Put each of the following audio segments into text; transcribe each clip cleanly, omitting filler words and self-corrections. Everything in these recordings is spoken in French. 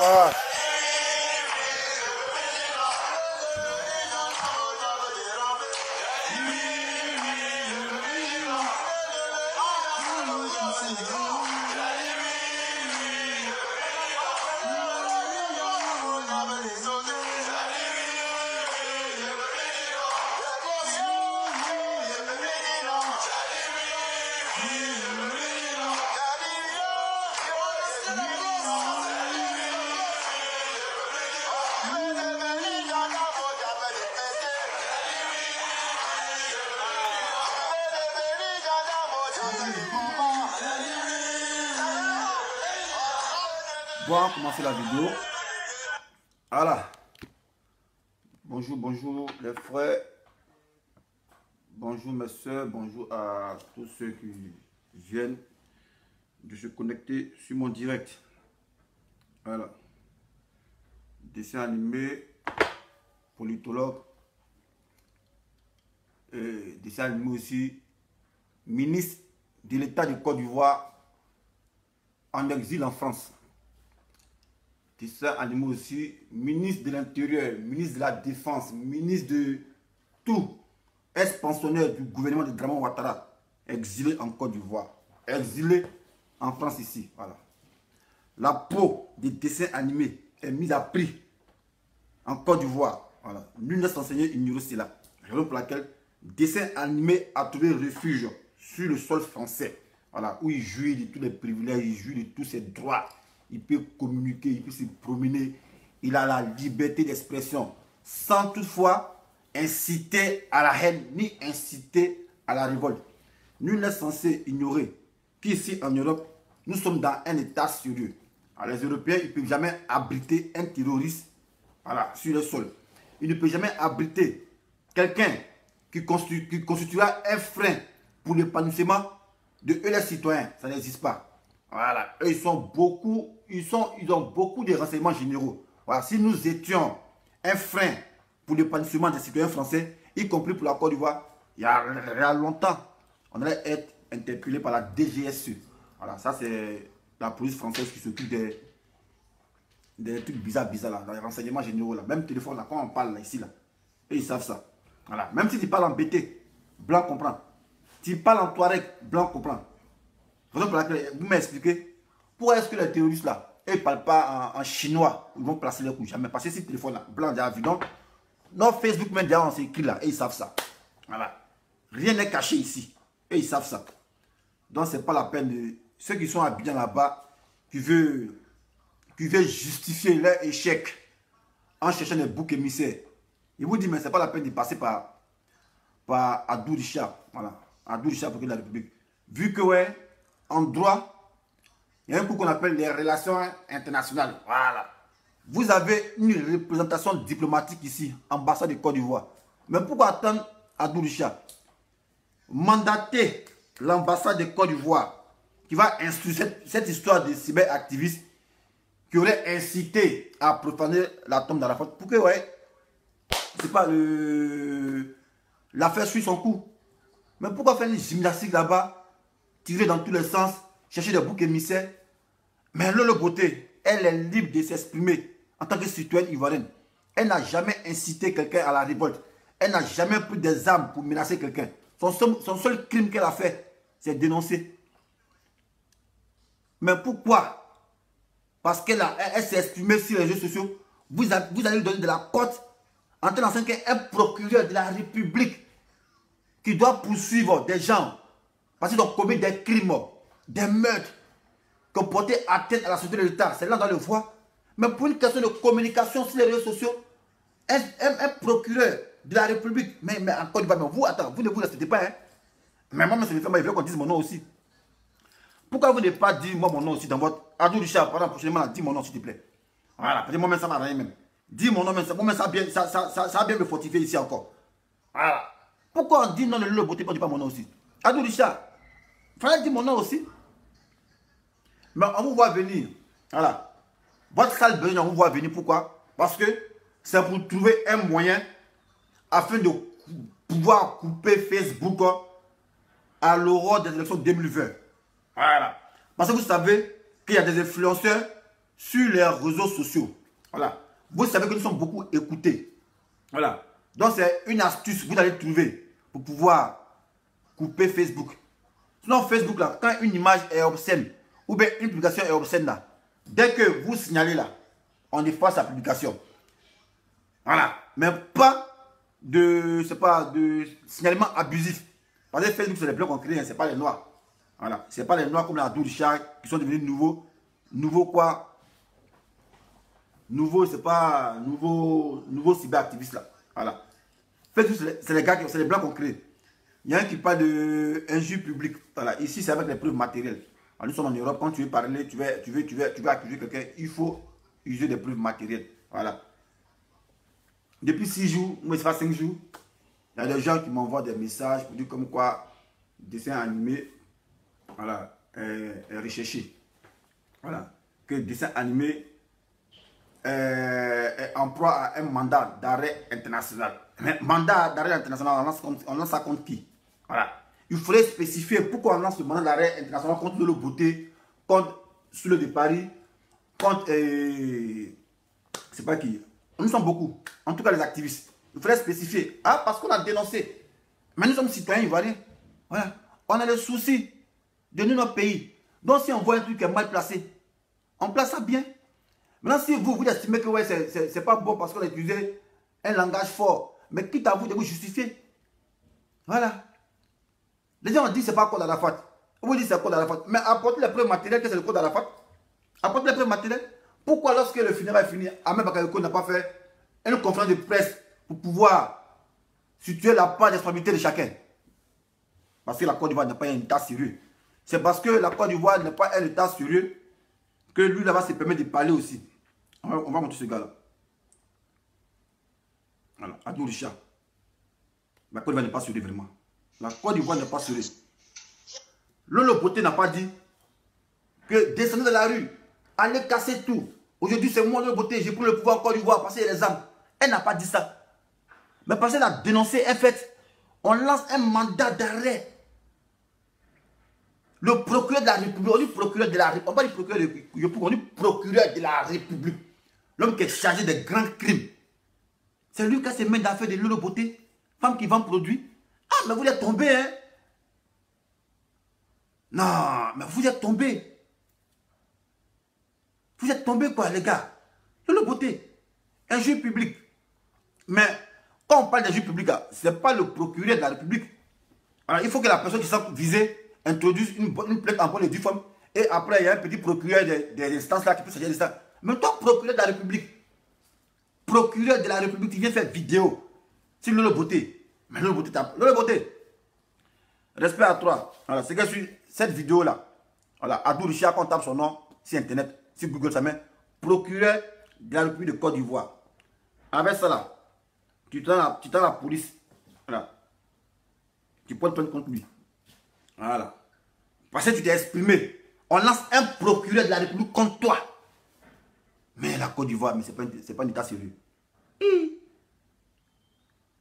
Ah. Bon, on va commencer la vidéo. Voilà. Bonjour, bonjour les frères. Bonjour mes soeurs. Bonjour à tous ceux qui viennent de se connecter sur mon direct. Voilà. Dessin animé, politologue. Dessin animé aussi, ministre de l'État de Côte d'Ivoire en exil en France. Dessin animé aussi, ministre de l'Intérieur, ministre de la Défense, ministre de tout, ex-pensionnaire du gouvernement de Draman Ouattara, exilé en Côte d'Ivoire, exilé en France ici. Voilà. La peau des dessins animés est mise à prix en Côte d'Ivoire. Voilà. Nul n'est censé ignorer cela. Raison pour laquelle dessin animé a trouvé refuge sur le sol français. Voilà, où il jouit de tous les privilèges, il jouit de tous ses droits. Il peut communiquer, il peut se promener. Il a la liberté d'expression sans toutefois inciter à la haine ni inciter à la révolte. Nul n'est censé ignorer qu'ici en Europe, nous sommes dans un état sérieux. Alors, les Européens, ils ne peuvent jamais abriter un terroriste, voilà, sur le sol. Ils ne peuvent jamais abriter quelqu'un qui constituera un frein pour l'épanouissement de eux les citoyens. Ça n'existe pas. Voilà, eux, ils ont beaucoup de renseignements généraux. Voilà, si nous étions un frein pour l'épanouissement des citoyens français, y compris pour la Côte d'Ivoire, il y a longtemps, on allait être interpellé par la DGSE. Voilà, ça c'est la police française qui s'occupe des trucs bizarres là, dans les renseignements généraux là. Même téléphone là, quand on parle là, ici là, et ils savent ça. Voilà, même si tu parles en BT, blanc comprend. Tu parles en Touareg, blanc comprend. Raison pour laquelle vous m'expliquez pourquoi est-ce que les terroristes là, ils ne parlent pas en chinois, ils vont placer les coups jamais. Parce que si le téléphone là, blanc déjà vu, donc, non Facebook même déjà on s'écrit là, et ils savent ça. Voilà. Rien n'est caché ici, et ils savent ça. Donc c'est pas la peine de ceux qui sont habillés là-bas, qui veulent justifier leur échec en cherchant des boucs émissaires. Ils vous disent mais c'est pas la peine de passer par Abdou Richard. Voilà. Abdou Richard pour la République. Vu que ouais, en droit, il y a un coup qu'on appelle les relations internationales. Voilà. Vous avez une représentation diplomatique ici, ambassade de Côte d'Ivoire. Mais pourquoi attendre Abdou Richard? Mandater l'ambassade de Côte d'Ivoire qui va instruire cette histoire de cyberactivistes qui aurait incité à profaner la tombe d'Arafat. Pourquoi ouais, c'est pas l'affaire suit son cours. Mais pourquoi faire une gymnastique là-bas? Tirer dans tous les sens, chercher des boucs émissaires. Mais Lolo Beauté, elle est libre de s'exprimer en tant que citoyenne ivoirienne. Elle n'a jamais incité quelqu'un à la révolte. Elle n'a jamais pris des armes pour menacer quelqu'un. Son seul crime qu'elle a fait, c'est dénoncer. Mais pourquoi? Parce qu'elle s'est exprimée sur les réseaux sociaux. Vous allez lui donner de la cote en tant qu'un procureur de la République qui doit poursuivre des gens parce qu'ils ont commis des crimes, des meurtres, qui ont porté atteinte à la société de l'État. C'est là dans le voir. Mais pour une question de communication sur les réseaux sociaux, un procureur de la République, mais en Côte d'Ivoire, vous, attends, vous ne vous respectez pas, hein? Mais moi, je il veut qu'on dise mon nom aussi. Pourquoi vous n'avez pas dit moi mon nom aussi dans votre... Abdou Richard, par exemple, prochainement, dis mon nom s'il te plaît. Voilà, peut-être moi-même, ça ne m'a rien même. Dis mon nom, mais ça a bien me fortifier ici encore. Voilà. Pourquoi on dit non, le beauté, on ne dit pas mon nom aussi? Adou Richard, il fallait dire mon nom aussi. Mais on vous voit venir. Voilà. Votre sale besoin, on vous voit venir. Pourquoi? Parce que c'est pour trouver un moyen afin de pouvoir couper Facebook à l'aurore des élections 2020. Voilà. Parce que vous savez qu'il y a des influenceurs sur les réseaux sociaux. Voilà. Vous savez que nous sommes beaucoup écoutés. Voilà. Donc c'est une astuce que vous allez trouver pour pouvoir couper Facebook. Sinon Facebook là, quand une image est obscène ou bien une publication est obscène là, dès que vous signalez là, on efface la publication. Voilà. Mais pas de, c'est pas de signalement abusif. Parce que Facebook c'est les blancs qu'on crée, c'est pas les noirs. Voilà. C'est pas les noirs comme la Abdou Richard qui sont devenus nouveaux. Nouveau quoi? Nouveau, c'est pas nouveau cyberactiviste là. Voilà. Facebook c'est les gars, c'est les blancs qu'on crée. Il y a un qui parle d'injure publique. Voilà. Ici c'est avec les preuves matérielles. Alors, nous sommes en Europe, quand tu veux parler, tu veux accuser quelqu'un, il faut user des preuves matérielles. Voilà. Depuis 6 jours, moi ça fait 5 jours, il y a des gens qui m'envoient des messages pour dire comme quoi dessin animé, voilà, est recherché. Voilà. Que le dessin animé est en proie à un mandat d'arrêt international. Mais mandat d'arrêt international, on lance ça contre qui? Voilà. Il faudrait spécifier pourquoi on lance le mandat d'arrêt international contre le beauté, contre Souley de Paris, contre c'est pas qui. Nous sommes beaucoup, en tout cas les activistes. Il faudrait spécifier. Ah, parce qu'on a dénoncé. Mais nous sommes citoyens ivoiriens. Voilà. On a le souci de notre pays. Donc si on voit un truc qui est mal placé, on place ça bien. Maintenant, si vous estimez que ouais, c'est pas bon parce qu'on a utilisé un langage fort, mais quitte à vous de vous justifier. Voilà. Les gens ont dit que ce n'est pas code Arafat. Vous dites que c'est code Arafat. Mais apportez les preuves matérielles que c'est le code Arafat. Apportez les preuves matérielles. Pourquoi lorsque le funérail est fini, Ahmed Bakayoko n'a pas fait une conférence de presse pour pouvoir situer la part des responsabilités de chacun? Parce que la Côte d'Ivoire n'est pas un état sérieux. C'est parce que la Côte d'Ivoire n'est pas un état sérieux que lui là-bas se permet de parler aussi. On va montrer ce gars-là. Voilà, Abdou Richard. La Côte d'Ivoire n'est pas sérieux vraiment. La Côte d'Ivoire n'est pas sérieux. Lolo Beauté n'a pas dit que descendez de la rue, allez casser tout. Aujourd'hui c'est moi Lolo Beauté, j'ai pris le pouvoir en Côte d'Ivoire, passer les armes. Elle n'a pas dit ça. Mais parce qu'elle a dénoncé un fait, on lance un mandat d'arrêt. Le procureur de la République, on dit procureur de la République, on va dire procureur on dit procureur de la République. L'homme qui est chargé des grands crimes. C'est lui qui a ses mains d'affaires de Lolo Beauté, femme qui vend produit. Ah, mais vous êtes tombé, hein? Non, mais vous êtes tombé. Vous êtes tombé quoi, les gars? Lolo Beauté, injure publique. Mais quand on parle d'injure publique, ce n'est pas le procureur de la République. Alors, il faut que la personne qui s'est visée introduise une plainte en bonne et due forme. Et après, il y a un petit procureur des instances là qui peut s'agir de ça. Mais toi, procureur de la République, procureur de la République, tu viens faire vidéo sur Lolo Beauté. Mais Lolo Beauté, respect à toi. Voilà, c'est que sur cette vidéo là, voilà, Abdou Richard, quand on tape son nom sur internet, sur Google, ça met procureur de la République de Côte d'Ivoire. Avec ça là, tu t'en la police. Voilà. Tu peux te prendre contre lui. Voilà. Parce que tu t'es exprimé. On lance un procureur de la République contre toi. Mais la Côte d'Ivoire, mais c'est pas un état sérieux.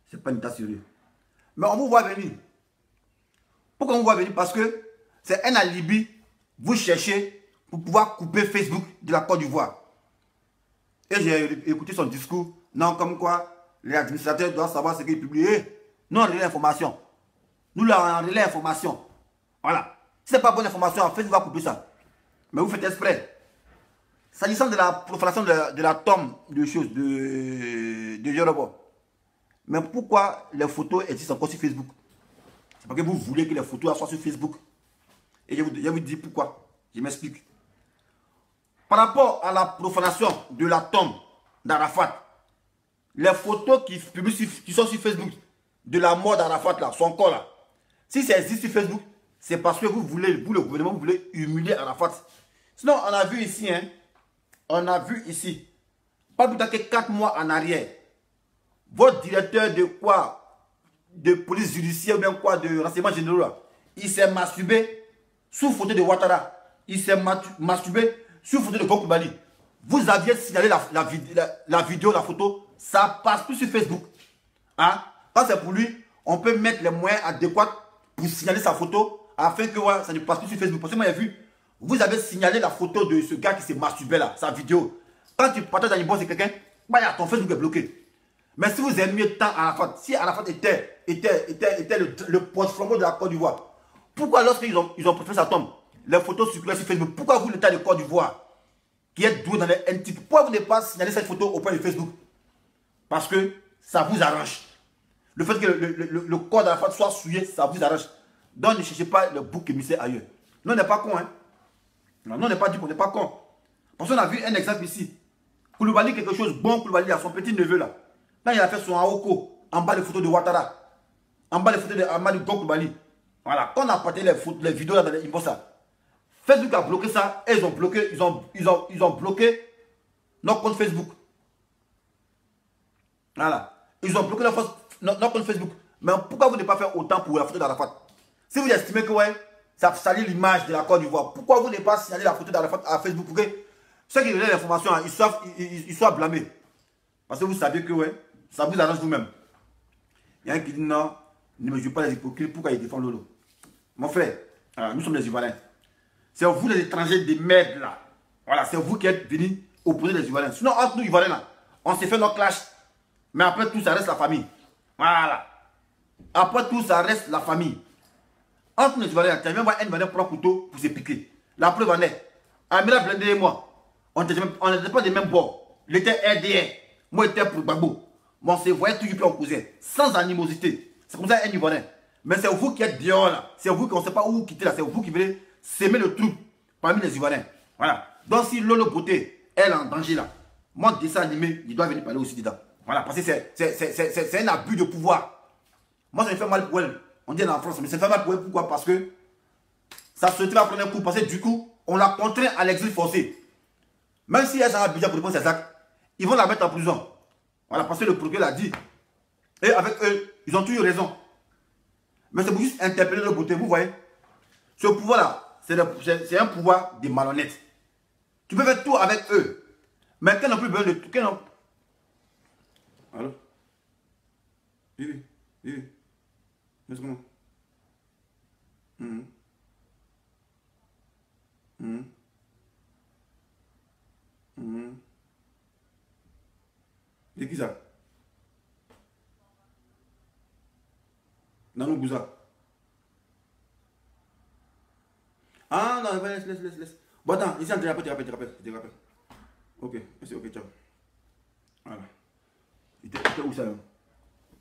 C'est pas un état sérieux. Mais on vous voit venir. Pourquoi on vous voit venir? Parce que c'est un alibi. Vous cherchez pour pouvoir couper Facebook de la Côte d'Ivoire. Et j'ai écouté son discours. Non, comme quoi les administrateurs doivent savoir ce qu'il publie. Nous, on relaie l'information. Nous, là, on relaie l'information. Voilà. Si ce n'est pas bonne information, Facebook va couper ça. Mais vous faites exprès. S'agissant de la profanation de la tombe de choses, de Yoruba. Mais pourquoi les photos existent encore sur Facebook? C'est parce que vous voulez que les photos soient sur Facebook. Et je vous dis pourquoi. Je m'explique. Par rapport à la profanation de la tombe d'Arafat, les photos qui sont sur Facebook de la mort d'Arafat, là, son corps là, si ça existe sur Facebook, c'est parce que vous, le gouvernement, vous voulez humilier Arafat. Sinon, on a vu ici, hein, on a vu ici, pas plus tard que 4 mois en arrière, votre directeur de quoi, de police judiciaire ou bien quoi, de renseignement généraux, là, il s'est masturbé sous photo de Ouattara. Il s'est masturbé sous photo de Gokubali. Vous aviez signalé la vidéo, la photo, ça passe plus sur Facebook. Hein? Quand c'est pour lui, on peut mettre les moyens adéquats pour signaler sa photo afin que ouais, ça ne passe plus sur Facebook. Parce que moi j'ai vu, vous avez signalé la photo de ce gars qui s'est masturbé là, sa vidéo. Quand tu partages dans une boîte de quelqu'un, bah, ton Facebook est bloqué. Mais si vous aimiez tant Arafat, si Arafat était le porte-flambeau de la Côte d'Ivoire, pourquoi lorsqu'ils ont préféré sa tombe, les photos circulaient sur Facebook, pourquoi vous, l'État de Côte d'Ivoire, qui êtes doué dans les NT, pourquoi vous n'avez pas signalé cette photo auprès de Facebook? Parce que ça vous arrange. Le fait que le corps d'Arafat soit souillé, ça vous arrange. Donc ne cherchez pas le bouc émissaire ailleurs. Nous, on n'est pas con, hein. Non, on n'est pas dit qu'on n'est pas con. Parce qu'on a vu un exemple ici. Koulibaly, quelque chose bon, Koulibaly, à son petit neveu là. Là, il a fait son Aoko, en bas des photos de Ouattara. En bas des photos de Amadou Koulibaly. Voilà, quand on a partagé les vidéos là dans les inbox là, Facebook a bloqué ça et ils ont bloqué notre compte Facebook. Voilà. Ils ont bloqué notre compte Facebook. Mais pourquoi vous ne pas faire autant pour la photo d'Arafat? Si vous estimez que ouais, ça salit l'image de la Côte d'Ivoire, pourquoi vous ne pas signaler la photo d'Arafat à Facebook pour que ceux qui donnent l'information, ils soient blâmés? Parce que vous savez que ouais, ça vous arrange vous-même. Il y a un qui dit non, ne me joue pas les hypocrites, pourquoi il défend Lolo? Mon frère, nous sommes les Ivoiriens. C'est vous les étrangers des merdes là. Voilà, c'est vous qui êtes venus opposer les Ivoiriens. Sinon, entre nous Ivoiriens là, on s'est fait nos clashs. Mais après tout, ça reste la famille. Voilà. Après tout, ça reste la famille. Entre nous Ivoiriens, tu as même un Ivoirien pour un couteau pour se piquer. La preuve en est. Amira Blendé et moi, on n'était pas des mêmes bords. Il était RDR. Moi, j'étais pour Gbagbo. Mais on se voyait toujours plus en cousin. Sans animosité. C'est comme ça un Ivoirien. Mais c'est vous qui êtes dehors là. C'est vous qui ne sait pas où quitter là. C'est vous qui venez s'aimer le trou parmi les Ivoiriens. Voilà. Donc si Lolo Beauté, elle est en danger là, moi, dessin animé, il doit venir parler aussi dedans. Voilà. Parce que c'est un abus de pouvoir. Moi, ça me fait mal pour elle. On dit en France, mais ça me fait mal pour elle. Pourquoi? Parce que sa société va prendre un coup. Parce que du coup, on l'a contraint à l'exil forcé. Même si elle a un budget pour dépenser ses actes, ils vont la mettre en prison. Voilà. Parce que le procureur l'a dit. Et avec eux, ils ont toujours raison. Mais c'est pour juste interpeller le Beauté, vous voyez. Ce pouvoir-là, c'est un pouvoir de malhonnêtes. Tu peux faire tout avec eux. Mais quand on n'a plus besoin de tout, allô? Oui. Mais c'est comment? C'est qui ça? Nanou Gouza. Ah non, laisse. Bon, attends, ici, je te rappelle. Ok, merci, ok, ciao. Voilà. Il était où ça là?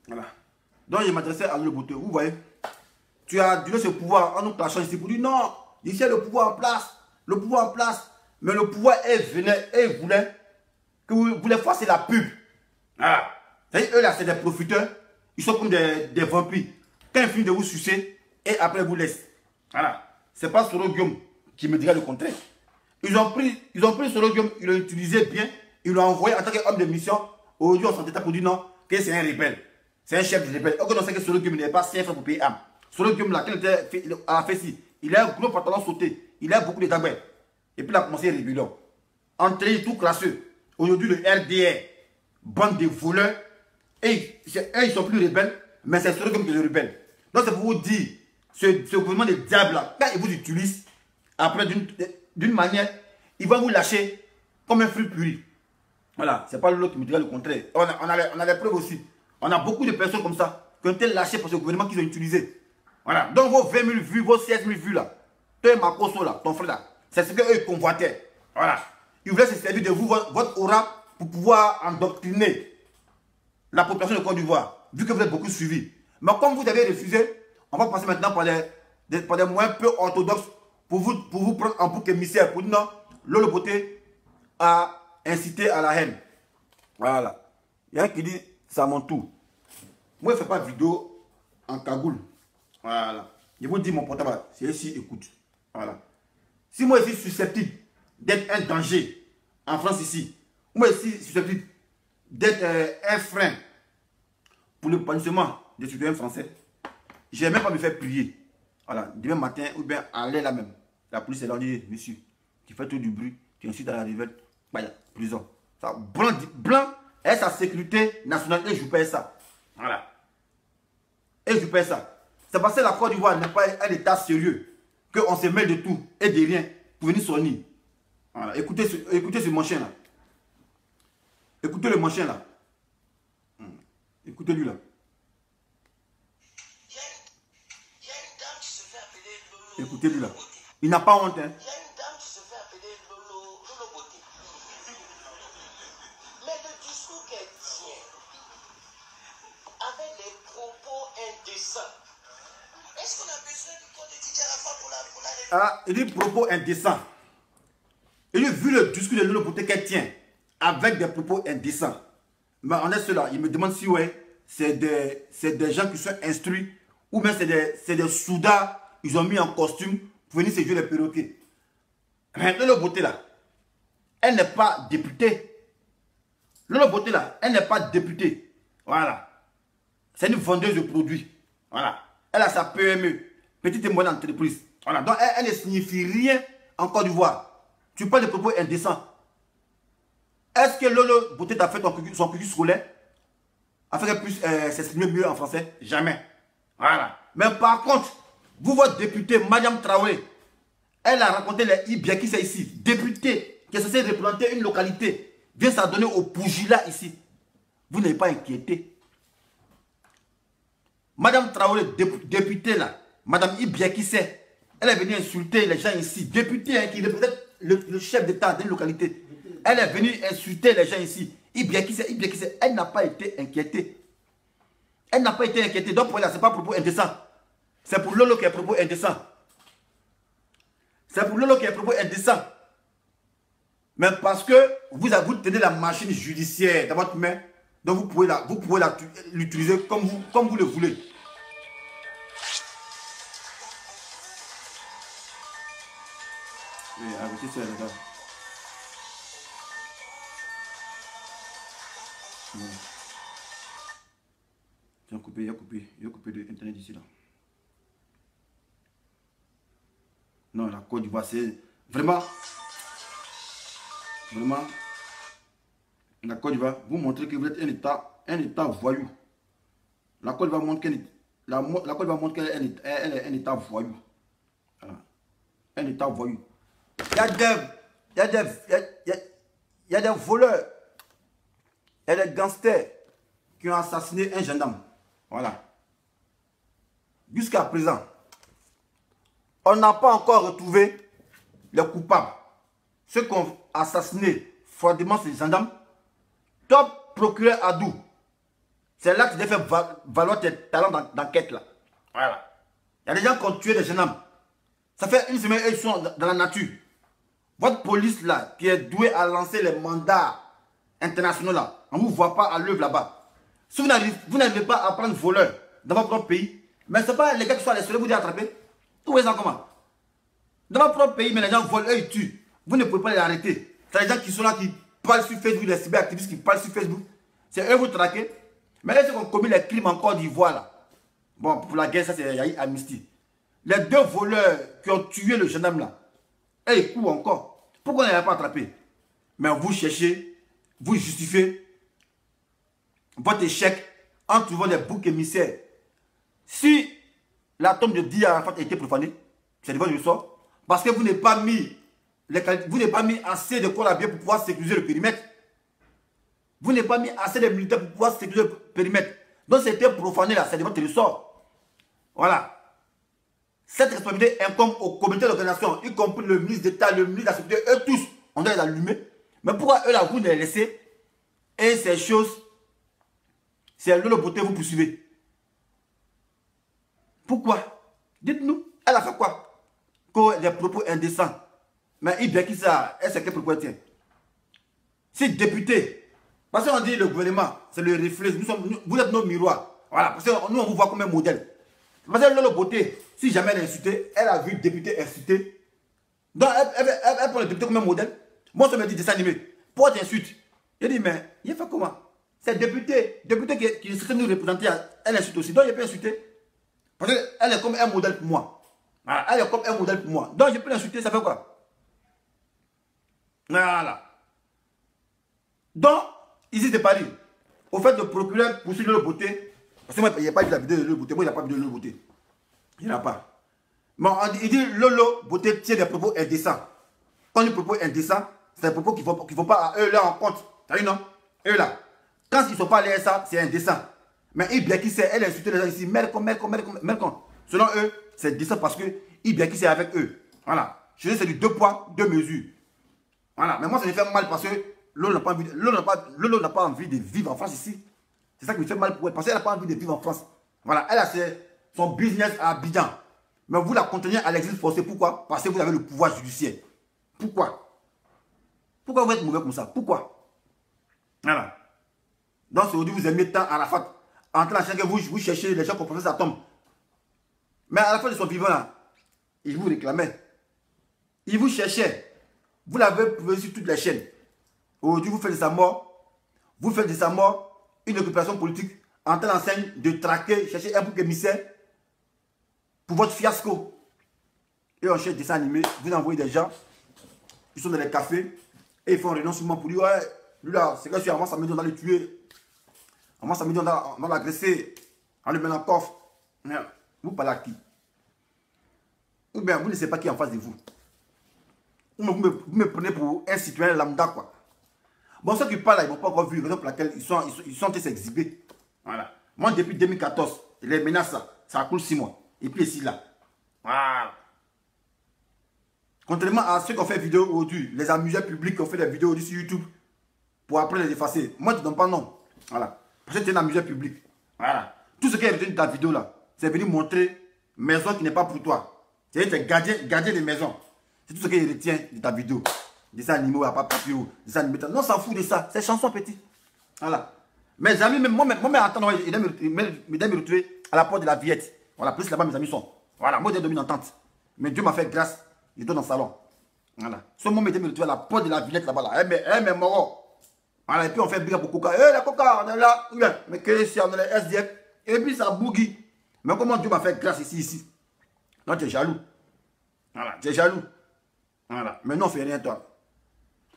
Voilà. Donc, je m'adressais à le Beauté. Vous voyez, tu as donné ce pouvoir en nous clashant ici pour dire non, ici, il y a le pouvoir en place. Le pouvoir en place. Mais le pouvoir venait et voulait que vous voulez forcer la pub. Voilà. Eux là, c'est des profiteurs. Ils sont comme des vampires. Quand ils finissent de vous sucer, et après vous laissent. Voilà. C'est pas Soro Guillaume qui me dirait le contraire. Ils ont pris Soro Guillaume, ils l'ont utilisé bien, ils l'ont envoyé en tant qu'homme de mission. Aujourd'hui, on s'entête pour dire non, que c'est un rebelle. C'est un chef de rebelle. Ok, on sait que Soro Guillaume n'est pas CFA pour payer âme. Soro Guillaume, là, quand il était à la fessie, il a un gros pantalon sauté, il a beaucoup de tabac. Et puis il a commencé à rébellion. Entré tout crasseux. Aujourd'hui, le RDR, bande de voleurs, et ils sont plus rebelles, mais c'est Soro Guillaume qui est le rebelle. Donc c'est pour vous dire, ce gouvernement de diable là, quand il vous utilise, après d'une manière, il va vous lâcher comme un fruit puri. Voilà, c'est pas l'autre qui me dirait le contraire. On a les preuves aussi. On a beaucoup de personnes comme ça qui ont été lâchées par ce gouvernement qu'ils ont utilisé. Voilà, donc vos 20 000 vues, vos 16 000 vues là, toi et Makoso là, ton frère là, c'est ce qu'eux convoitaient. Voilà, ils voulaient se servir de vous, votre aura, pour pouvoir endoctriner la population de Côte d'Ivoire, vu que vous êtes beaucoup suivis. Mais comme vous avez refusé, on va passer maintenant par des moyens peu orthodoxes pour vous prendre en bouc émissaire. Pour dire non, Lolo Beauté a incité à la haine. Voilà. Il y a un qui dit, ça mon tour. Moi, je ne fais pas de vidéo en cagoule. Voilà. Je vous dis mon portable, c'est ici, écoute. Voilà. Si moi, je suis susceptible d'être un danger en France ici, moi, je suis susceptible d'être un frein pour le punissement des citoyens français, je n'ai même pas me faire prier. Voilà, demain matin, ou bien aller là même. La police est là, on dit, monsieur, tu fais tout du bruit, tu incites à la révolte, bah, prison. Ça, blanc est sa sécurité nationale et je paye ça. Voilà. Et je paye ça. C'est parce que la Côte d'Ivoire n'est pas un état sérieux, qu'on se mêle de tout et de rien pour venir soigner. Voilà. Écoutez ce manchien là. Écoutez le manchien là. Écoutez lui là. Écoutez lui là. Il n'a pas honte. Hein. Il y a une dame qui se fait appeler Lolo Beauté. Mais le discours qu'elle tient, avec des propos indécents, est-ce qu'on a besoin du code de Didier Arafat pour la Ah, il dit propos indécents. Il a vu le discours de Lolo Beauté qu'elle tient, avec des propos indécents. Mais on est cela. Il me demande si ouais, c'est des gens qui sont instruits, ou bien c'est des soudas. Ils ont mis en costume pour venir se jouer les perroquets. Lolo Beauté là, elle n'est pas députée. Lolo Beauté là, elle n'est pas députée. Voilà. C'est une vendeuse de produits. Voilà. Elle a sa PME, petite et moyenne entreprise. Voilà. Donc elle ne signifie rien en Côte d'Ivoire. Tu parles de propos indécents. Est-ce que Lolo Beauté t'a fait son cursus scolaire afin qu'elle puisse s'exprimer mieux en français? Jamais. Voilà. Mais par contre, vous, votre député, Madame Traoré, elle a raconté les Ibia qui c'est ici. Député qui est censé représenter une localité, vient s'adonner au Pougila ici. Vous n'avez pas inquiété. Madame Traoré, députée là, Madame Ibia qui c'est, elle est venue insulter les gens ici. Députée hein, qui représente le chef d'État d'une localité. Elle est venue insulter les gens ici. Ibia qui c'est, elle n'a pas été inquiétée. Elle n'a pas été inquiétée. Donc pour elle, ce n'est pas propos indécent. C'est pour Lolo qui est propos indécent. C'est pour Lolo qui est propos indécent. Mais parce que vous tenez la machine judiciaire dans votre main, donc vous pouvez l'utiliser comme vous le voulez. Oui, arrêtez ça les gars. Il a coupé de internet ici là. Non, la Côte d'Ivoire, c'est vraiment, la Côte d'Ivoire, vous montrez que vous êtes un état voyou. La Côte d'Ivoire montre qu'elle est un état voyou. Voilà. Un état voyou. Il y a des voleurs et des gangsters qui ont assassiné un gendarme. Voilà. Jusqu'à présent, on n'a pas encore retrouvé les coupables. Ceux qui ont assassiné froidement ces gendarmes. Top procureur Adou. C'est là que tu dois faire valoir tes talents d'enquête là. Voilà. Il y a des gens qui ont tué des gendarmes. Ça fait une semaine qu'ils sont dans la nature. Votre police là, qui est douée à lancer les mandats internationaux là, on ne vous voit pas à l'œuvre là-bas. Si vous n'arrivez pas à prendre voleur dans votre propre pays, mais ce n'est pas les gars qui sont à l'extérieur, vous dites attraper. Vous voyez ça comment? Dans votre propre pays, mais les gens volent, eux ils tuent. Vous ne pouvez pas les arrêter. C'est les gens qui sont là, qui parlent sur Facebook, les cyberactivistes qui parlent sur Facebook. C'est eux vous traquez. Mais là, ceux qui ont commis les crimes en Côte d'Ivoire là. Bon, pour la guerre, ça c'est Yahi Amnesty. Les deux voleurs qui ont tué le gendarme là, et ils courent encore. Pourquoi on ne les a pas attrapés? Mais vous cherchez, vous justifiez votre échec en trouvant des boucs émissaires. Si la tombe de Didier Arafat a été profanée, c'est devant le sort. Parce que vous n'avez pas mis assez de corps à bien pour pouvoir sécuriser le périmètre. Vous n'avez pas mis assez de militaires pour pouvoir sécuriser le périmètre. Donc c'était profané là, c'est devant le sort. Voilà. Cette responsabilité incombe au comité d'organisation, y compris le ministre d'État, le ministre de la Sécurité, eux tous, on doit les allumer. Mais pourquoi eux là, vous les laissez? Et ces choses, c'est Lolo Beauté vous poursuivez. Pourquoi? Dites-nous, elle a fait quoi? Que des propos indécents. Mais il bien qui ça, elle sait quel propos elle tient. C'est député. Parce qu'on dit le gouvernement, c'est le reflet. Vous êtes nos miroirs. Voilà, parce que nous on vous voit comme un modèle. Parce que Lolo Beauté, si jamais elle est insultée, elle a vu le député insulté. Donc elle prend le député comme un modèle. Moi, ça me dit dessin animé. Pourquoi tu insultes? Il dit, mais il fait comment? C'est député qui est censé nous représenter, elle insulte aussi. Donc je peux insulter. Parce qu'elle est comme un modèle pour moi. Voilà, elle est comme un modèle pour moi. Donc je peux l'insulter, ça fait quoi? Voilà. Donc, ici c'est Paris. Au fait de procurer poursuivre le beauté, parce que moi, il n'y a pas vu la vidéo de le beauté. Moi, il n'y a pas vu de le beauté. Il n'y en a pas. Bon, il dit Lolo Beauté tient des propos indécents. Quand il propos indécents, c'est des propos qui ne vont pas à eux là en compte. T'as vu, non? Eux là. Quand ils ne sont pas allés à ça, c'est indécent. Mais Ibiaki sait, elle insulte les gens ici. Melkon. Selon eux, c'est décent parce que Ibiaki c'est avec eux. Voilà. Je dis c'est du 2 poids, 2 mesures. Voilà. Mais moi, ça me fait mal parce que Lolo n'a pas envie de vivre en France ici. C'est ça qui me fait mal pour elle. Parce qu'elle n'a pas envie de vivre en France. Voilà. Elle a son business à Abidjan. Mais vous la contenez à l'exil forcé. Pourquoi? Parce que vous avez le pouvoir judiciaire. Pourquoi? Pourquoi vous êtes mauvais comme ça? Pourquoi? Voilà. Donc, c'est aujourd'hui vous aimez tant Arafat. En train de que vous cherchez les gens qui ont professé sa tombe. Mais à la fin de son vivant, là, il vous réclamait. Il vous cherchait. Vous l'avez prouvé sur toutes les chaînes. Aujourd'hui, vous faites de sa mort. Vous faites de sa mort une occupation politique en train d'enseigne de traquer, chercher un bouc émissaire pour votre fiasco. Et on cherche des dessins animés. Vous envoyez des gens. Ils sont dans les cafés. Et ils font un renoncement pour dire, ouais, lui là, c'est que si avant samedi, on va le tuer. Avant samedi, on va l'agresser. On le met dans le coffre. Mais vous parlez à qui? Ou bien vous ne savez pas qui est en face de vous. Vous me prenez pour un citoyen lambda, quoi. Bon, ceux qui parlent là, ils n'ont pas encore vu la raison pour laquelle ils sont exhibés. Voilà. Moi, depuis 2014, les menaces, ça coule 6 mois. Et puis ici, là. Voilà. Contrairement à ceux qui ont fait vidéo aujourd'hui, les amuseurs publics qui ont fait des vidéos sur YouTube pour après les effacer. Moi, je ne donne pas non. Voilà. Parce que tu es un amuseur public. Voilà. Tout ce qui est retenu de ta vidéo là, c'est venu montrer maison qui n'est pas pour toi. C'est gardien des maisons. C'est tout ce qui retient de ta vidéo. Des animaux à pas papier, des animaux. Non, on s'en fout de ça. C'est chanson petit. Voilà. Mes amis, même moi, attends, ils doivent me retrouver à la porte de la Viette. Voilà, plus là-bas, mes amis sont. Voilà, moi, j'ai dormi en tente. Mais Dieu m'a fait grâce. Je dors dans le salon. Voilà. Ce moment, ils doivent me retrouver à la porte de la Viette là-bas. Là. Mais mort. Voilà, et puis on fait bien pour Coca. La Coca, on est là. Mais que si on est SDF. Et puis ça bougie. Mais comment Dieu m'a fait grâce ici. Non, tu es jaloux. Voilà, tu es jaloux. Voilà. Mais non, on fait rien, toi.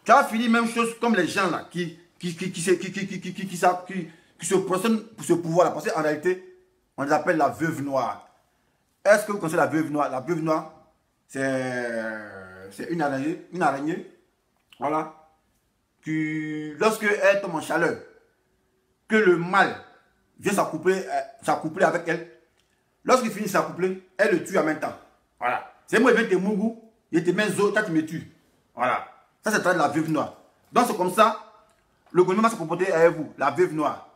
Tu as fini même chose comme les gens là qui se procèdent pour ce pouvoir là. Parce qu'en réalité, on les appelle la veuve noire. Est-ce que vous connaissez la veuve noire? La veuve noire, c'est une araignée, voilà, qui, lorsque elle tombe en chaleur, que le mâle vient s'accoupler avec elle, lorsqu'il finit de s'accoupler, elle le tue en même temps. Voilà. C'est moi qui viens te mougou, je te mets zo, toi tu me tues. Voilà. Ça, c'est la veuve noire. Donc, c'est comme ça, le gouvernement va se comporter avec vous, la veuve noire.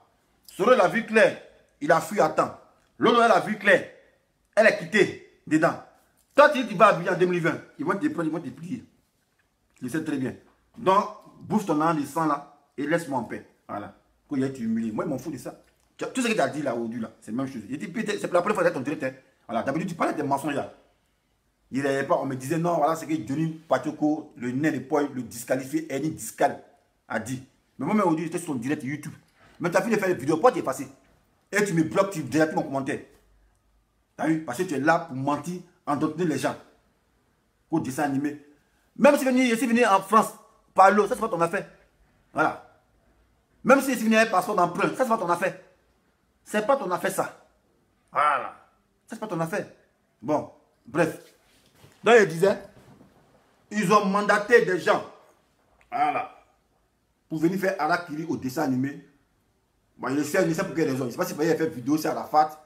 Selon la vue claire, il a fui à temps. L'autre, elle a vu clair, elle est quittée dedans. Toi, tu vas habiller en 2020, ils vont te prendre, ils vont te plier. Je sais très bien. Donc, bouffe ton âme de sang là et laisse-moi en paix. Voilà. Quand il a été humilié. Moi, je m'en fous de ça. Tout ce que tu as dit là aujourd'hui, là, c'est la même chose. C'est pour la première fois que tu as ton directeur. Voilà. D'habitude, tu parlais des mensonges là. Il n'avait pas, on me disait non, voilà, c'est que Johnny Patioko, le nez de poil, le disqualifié, Eddie Discal, a dit. Mais moi, aujourd'hui, j'étais sur ton direct YouTube. Mais tu as fini de faire des vidéos, pourquoi tu es passé? Et tu me bloques, tu désactives mon commentaire. Tu as vu? Parce que tu es là pour mentir, endoctriner les gens. Pour dessin animé. Même si venir en France par l'eau, ça c'est pas ton affaire. Voilà. Même si venir avec passeport d'emprunt, ça c'est pas ton affaire. C'est pas ton affaire ça. Voilà. Ça c'est pas ton affaire. Bon, bref. Donc il disait, ils ont mandaté des gens. Voilà. Pour venir faire Harakiri au dessin animé. Bon, je sais pour quelle raison. Je ne sais pas si vous avez fait vidéo sur Arafat.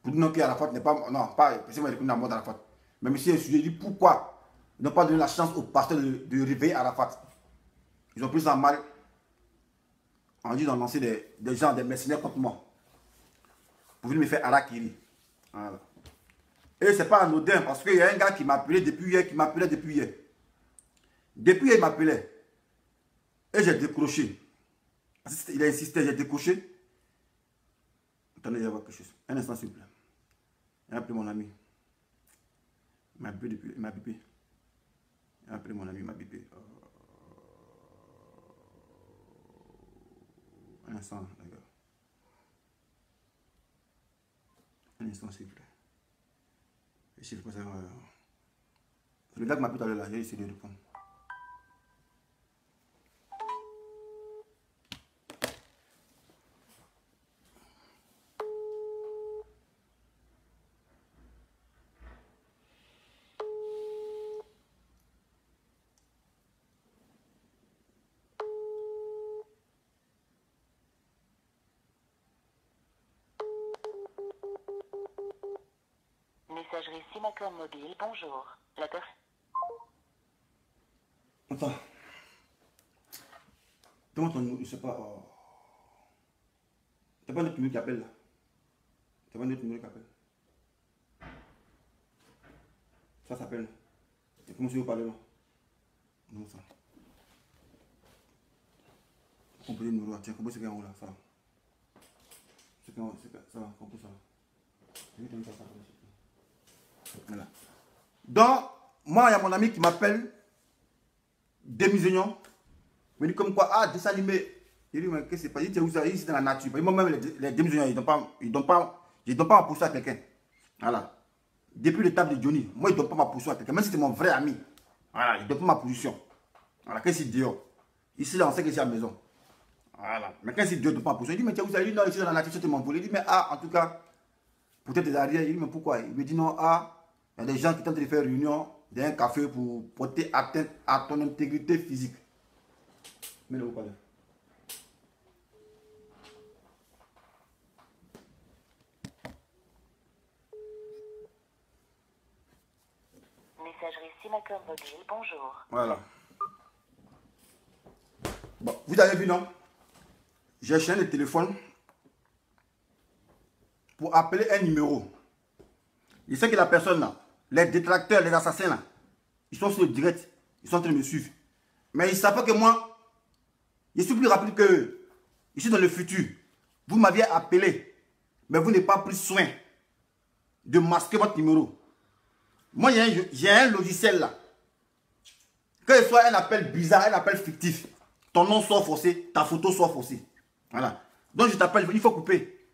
Pour dire que Arafat n'est pas. Non, pas. Parce que moi, je la mort d'Arafat. Mais monsieur, je lui dit pourquoi ils n'ont pas donné la chance aux pasteurs de réveiller Arafat. Ils ont pris ça mal. En disant lancer des gens, des mercenaires contre moi. Pour venir me faire Harakiri. Voilà. Et c'est pas anodin parce qu'il y a un gars qui m'a appelé depuis hier, Depuis hier, il m'appelait. Et j'ai décroché. Il a insisté, j'ai décroché. Attendez, il y a quelque chose. Un instant, s'il vous plaît. Il a appelé mon ami. Il m'a appelé depuis. Il m'a bipé. Il a appelé mon ami, il m'a bipé. Un instant, d'accord. Un instant, s'il vous plaît. Et s'il faut savoir. Le gars qui m'a appelé tout à l'heure là, j'ai essayé de répondre. Messagerie Simacom Mobile, bonjour. La personne... Attends. Donne-moi ton numéro, je sais pas. Oh. T'as pas notre numéro qui appelle là? T'as pas notre numéro qui appelle? Ça s'appelle. Et comment tu veux parler là? Non, ça. Composer le numéro, tiens, compose ce qu'il y a en haut là, ça. Ce qu'il y a en haut, ça va, compose ça. Je vais te mettre ça. Voilà. Donc, moi, il y a mon ami qui m'appelle Démisognon. Il me dit comme quoi, ah, dessin animé. Il dit, mais qu'est-ce que c'est pas? Il dit, où ça? Il dit, c'est dans la nature. Moi-même, les Démisognons, ils ne donnent pas ma position à quelqu'un. Voilà. Depuis l'étape de Johnny, moi, ils ne donnent pas ma position à quelqu'un. Même si c'est mon vrai ami. Voilà, ils ne donnent pas ma position. Voilà, qu'est-ce qu'il dit dehors? Ici, là, on sait que c'est à la maison. Voilà. Mais quand il ne donne pas ma position, il dit, mais tiens, où ça? Il dit, non, ici, dans la nature, c'était mon volet. Il dit, mais ah, en tout cas, peut-être des arrières. Il dit, mais pourquoi? Il me dit, non, ah. Il y a des gens qui tentent de faire réunion dans un café pour porter atteinte à ton intégrité physique. Mets-le au palais. Messagerie Simacom Mobile, bonjour. Voilà. Bon, vous avez vu, non? J'ai changé le téléphone pour appeler un numéro. Je sais que la personne là, les détracteurs, les assassins là, ils sont sur le direct, ils sont en train de me suivre. Mais ils ne savent pas que moi, je suis plus rapide qu'eux. Je suis dans le futur. Vous m'aviez appelé, mais vous n'avez pas pris soin de masquer votre numéro. Moi, j'ai un logiciel là. Que ce soit un appel bizarre, un appel fictif, ton nom soit faussé, ta photo soit faussée. Voilà. Donc je t'appelle, il faut couper.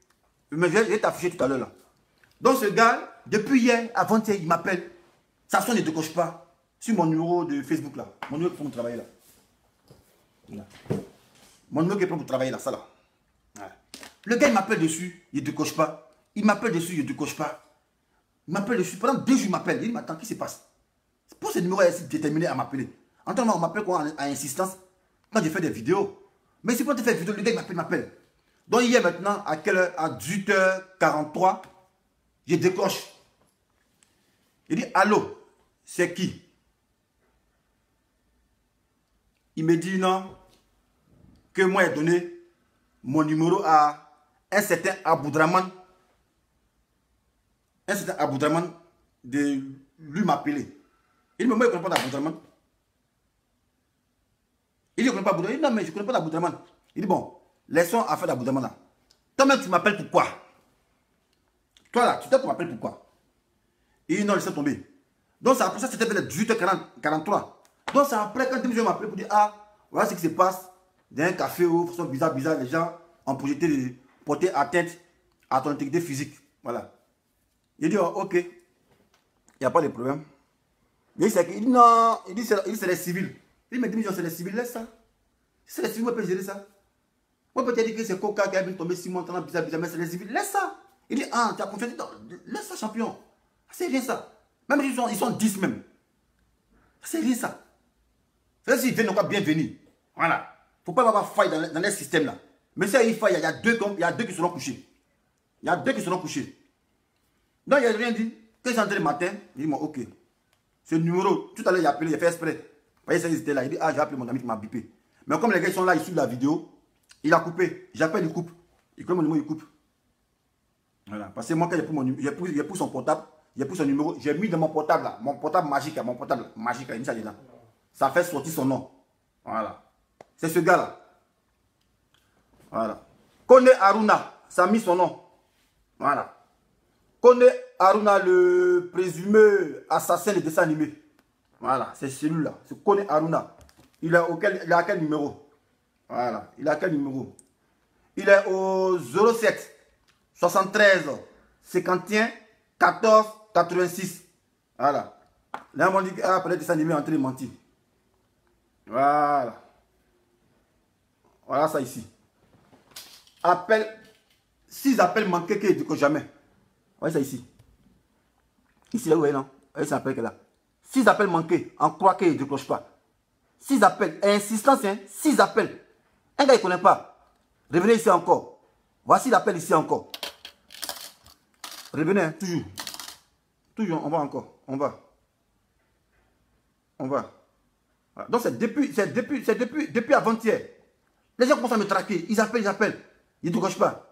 Mais je vais t'afficher tout à l'heure là. Donc ce gars, depuis hier, avant-hier, il m'appelle. Ça sonne, ne décoche pas. Sur mon numéro de Facebook là. Mon numéro qui est pour travailler là. Voilà. Mon numéro qui est pour travailler là, ça là. Voilà. Le gars, il m'appelle dessus, il ne décoche pas. Il m'appelle dessus, il ne décoche pas. Il m'appelle dessus. Pendant 2 jours, il m'appelle. Il dit, mais attends, qu'est-ce qui se passe? Pour ce numéro, il est déterminé à m'appeler. En temps, on m'appelle à insistance quand j'ai fait des vidéos. Mais c'est pour te faire des vidéos, le gars, il m'appelle. Donc hier maintenant, à quelle heure? À 18h43, je décroche. Il dit, allô, c'est qui? Il me dit non, que moi j'ai donné mon numéro à un certain Aboudraman. Un certain Aboudraman de lui m'appeler. Il dit, mais moi je ne connais pas d'Aboudraman. Il dit, je ne connais pas Aboudraman. Il dit, non, mais je ne connais pas d'Aboudraman. Il dit, bon, laissons affaire d'Aboudraman là. Toi-même, tu m'appelles pourquoi? Toi là, tu m'appelles pourquoi? Il dit, non, laissez tomber. Donc, c'est après ça, c'était vers les 18h43. Donc, c'est après quand je m'appelle pour dire, ah, voilà ce qui se passe dans un café où, de façon bizarre, les gens ont projeté de porter atteinte à ton intégrité physique. Voilà. Il dit, oh, ok, il n'y a pas de problème. Il dit, non, il dit, c'est les civils. Il me dit, c'est les civils, laisse ça. C'est les civils, moi, je peux gérer ça. Moi, peut-être dire que c'est Coca qui a tombé 6 mois, bizarre, mais c'est les civils, laisse ça. Il dit, ah, tu as confiance, laisse ça, champion. C'est rien ça. Même si ils sont 10 même. C'est rien ça. C'est s'ils viennent encore bien venir. Voilà. Il ne faut pas avoir faille dans les systèmes là. Mais si il y a faille, il y a deux qui seront couchés. Il y a 2 qui seront couchés. Donc il n'a rien dit. Quand j'ai entré le matin, il dit, bon, ok. Ce numéro, tout à l'heure, il a appelé, il a fait exprès. Vous voyez, ça, ils étaient là. Il dit, ah, j'ai appelé mon ami qui m'a bipé. Mais comme les gars sont là, ils suivent la vidéo, il a coupé. J'appelle, il coupe. Il connaît mon numéro, il coupe. Voilà. Parce que moi, quand j'ai pris son portable, j'ai pris son numéro, j'ai mis dans mon portable là, mon portable magique, il a mis ça dedans. Ça fait sortir son nom. Voilà. C'est ce gars là. Voilà. Kone Aruna, ça a mis son nom. Voilà. Kone Aruna, le présumé assassin de dessin animé. Voilà, c'est celui-là. C'est Kone Aruna. Il a quel numéro? Voilà. Il a quel numéro? Il est au 07 73 51 14 86. Voilà. Là, on dit après le dessin animé en train de mentir. Voilà. Voilà ça ici. Appel. 6 appels manqués qu'il ne décroche jamais. Voyez ça ici. Ici, là, vous voyez, non? Voyez ça appel que là. 6 appels manqués. On croit qu'il ne décroche pas. 6 appels. Insistance, hein? 6 appels. Un gars, il ne connaît pas. Revenez ici encore. Voici l'appel ici encore. Revenez, hein, toujours. Toujours, on va encore. On va. Voilà. Donc c'est depuis avant-hier. Les gens commencent à me traquer. Ils appellent. Ils ne décochent pas.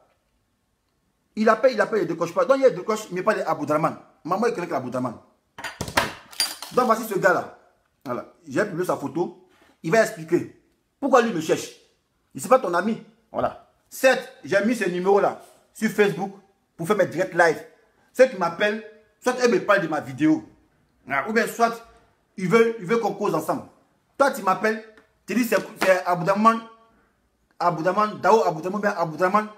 Il appelle, il ne décoche pas. Donc il décoche, il me parle d'Aboudraman. Maman, il connaît qu'Aboudraman. Donc voici ce gars-là. Voilà. J'ai publié sa photo. Il va expliquer pourquoi lui me cherche. Il ne n'est pas ton ami. Voilà. Certes, j'ai mis ce numéro-là sur Facebook pour faire mes direct live. Ceux qui m'appellent, soit eux me parlent de ma vidéo. Ou bien soit, ils veulent qu'on cause ensemble. Toi, tu m'appelles, tu dis c'est Aboudraman, Dao Aboudraman, bien Aboudraman,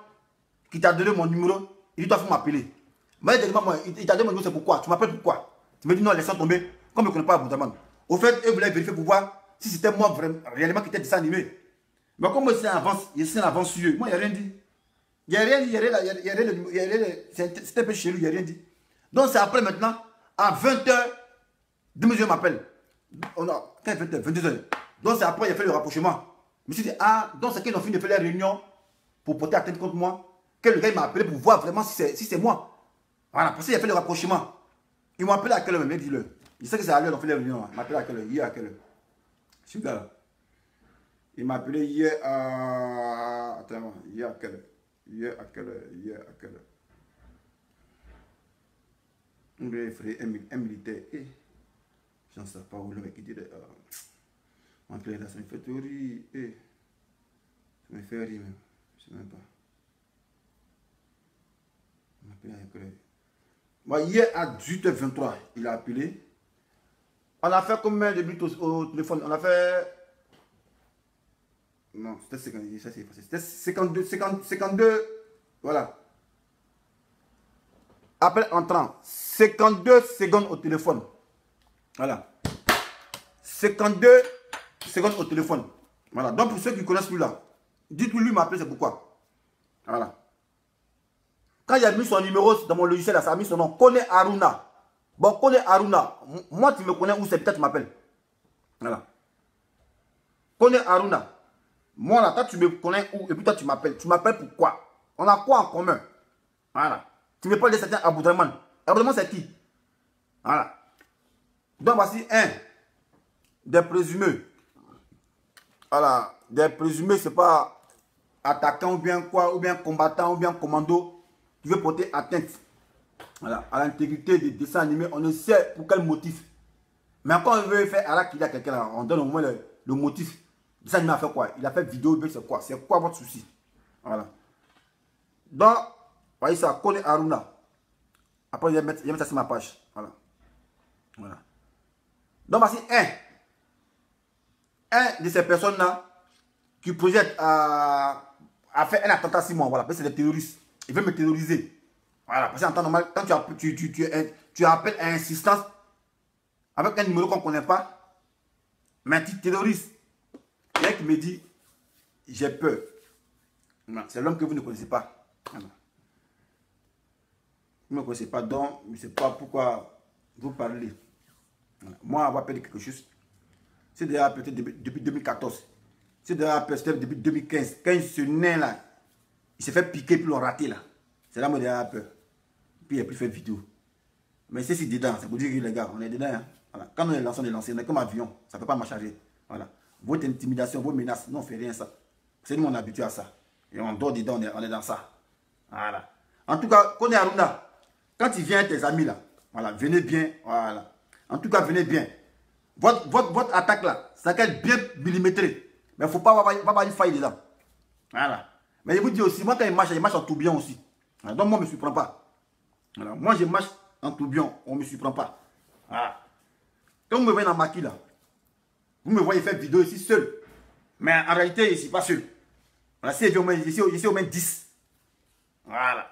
qui t'a donné mon numéro. Il dit, toi, il faut m'appeler. Mais il t'a donné mon numéro, c'est pourquoi? Tu m'appelles pourquoi? Tu me dis non, laisse tomber, comme je ne connais pas Aboudraman. Au fait, eux voulaient vérifier pour voir si c'était moi vraiment, réellement qui était dessin animé. Mais comme moi, je suis en avance sur eux. Moi, il n'y a rien dit. Il n'y a rien dit, c'était un peu chelou, il n'y a rien dit. Donc, c'est après maintenant, à 20h, deux messieurs m'appellent. Quand 20h, 22h. Donc, c'est après, il a fait le rapprochement. Je me suis dit, ah, donc c'est qu'ils ont fini de faire la réunion pour porter atteinte contre moi. Que le gars m'a appelé pour voir vraiment si c'est moi. Voilà, parce qu'il a fait le rapprochement. Ils m'ont appelé à quelle heure, mais dis-le. Il sait que c'est à l'heure, on fait la réunion. Il m'a appelé à quelle heure? Hier à quelle heure? Je suis là. Il m'a appelé hier à... Attends, hier à quelle heure? Hier à quelle heure? Un militaire. Je ne sais pas où le mec dit. On fait là, ça me fait tout rire. Ça me fait rire même. Je ne sais même pas. Il m'a appelé à quelle heure? Bon, hier à 18h23, il a appelé. On a fait combien de minutes au téléphone? On a fait... Non, c'était 52, voilà. Appel entrant, 52 secondes au téléphone. Voilà. 52 secondes au téléphone. Voilà. Donc pour ceux qui connaissent lui là, dites-lui m'appeler, c'est pourquoi. Voilà. Quand il a mis son numéro dans mon logiciel, là, ça a mis son nom, Kone Aruna. Bon, Kone Aruna, moi tu me connais où c'est, peut-être tu m'appelles. Voilà. Kone Aruna. Moi là, toi tu me connais où et puis toi tu m'appelles. Tu m'appelles pourquoi? On a quoi en commun? Voilà. Tu me parles de certains Aboudraman. Aboudraman c'est qui? Voilà. Donc voici un des présumés. Voilà. Des présumés, c'est pas attaquant ou bien quoi, ou bien combattant ou bien commando qui veut porter atteinte, voilà, à l'intégrité des dessins animés. On ne sait pour quel motif. Mais quand on veut faire Arakili à quelqu'un, on donne au moins le motif. Le dessin animé a fait quoi? Il a fait vidéo, c'est quoi? C'est quoi votre souci? Voilà. Donc, voyez ça, Kone Aruna. Après, je vais mettre ça sur ma page. Voilà. Voilà. Donc, voici un de ces personnes-là qui projette à faire un attentat sur moi. Voilà, parce que c'est des terroristes. Ils veulent me terroriser. Voilà, parce qu'en temps normal, quand tu appelles à insistance avec un numéro qu'on ne connaît pas, mais tu terroristes. Il y a qui me dit, j'ai peur. C'est l'homme que vous ne connaissez pas. Voilà. Vous ne me connaissez pas, donc je ne sais pas pourquoi vous parlez. Voilà. Moi, avoir peur de quelque chose, c'est déjà peut-être depuis 2014. C'est déjà peut-être depuis 2015. Quand ce nain-là, il s'est fait piquer, puis l'ont raté là. C'est là que j'ai peur. Puis il a plus fait de vidéo. Mais c'est si dedans, c'est pour dire que les gars, on est dedans. Hein. Voilà. Quand on est lancé, on est comme avion. Ça ne peut pas marcher. Voilà. Votre intimidation, vos menaces, non, on ne fait rien ça. C'est nous, on est habitué à ça. Et on dort dedans, on est dans ça. Voilà. En tout cas, Kone Aruna, quand tu viens avec tes amis là, voilà, venez bien. Voilà. En tout cas, venez bien. Votre attaque là, ça va être bien millimétré. Mais il ne faut pas avoir une faille dedans. Voilà. Mais je vous dis aussi, moi quand il marche en tourbillon aussi. Voilà. Donc moi, je ne me surprends pas. Voilà. Moi, je marche en tourbillon, on ne me surprend pas. Voilà. Quand vous me voyez dans ma maquille là, vous me voyez faire vidéo ici seul. Mais en réalité, je ne suis pas seul. Voilà, si il y a au moins 10. Voilà.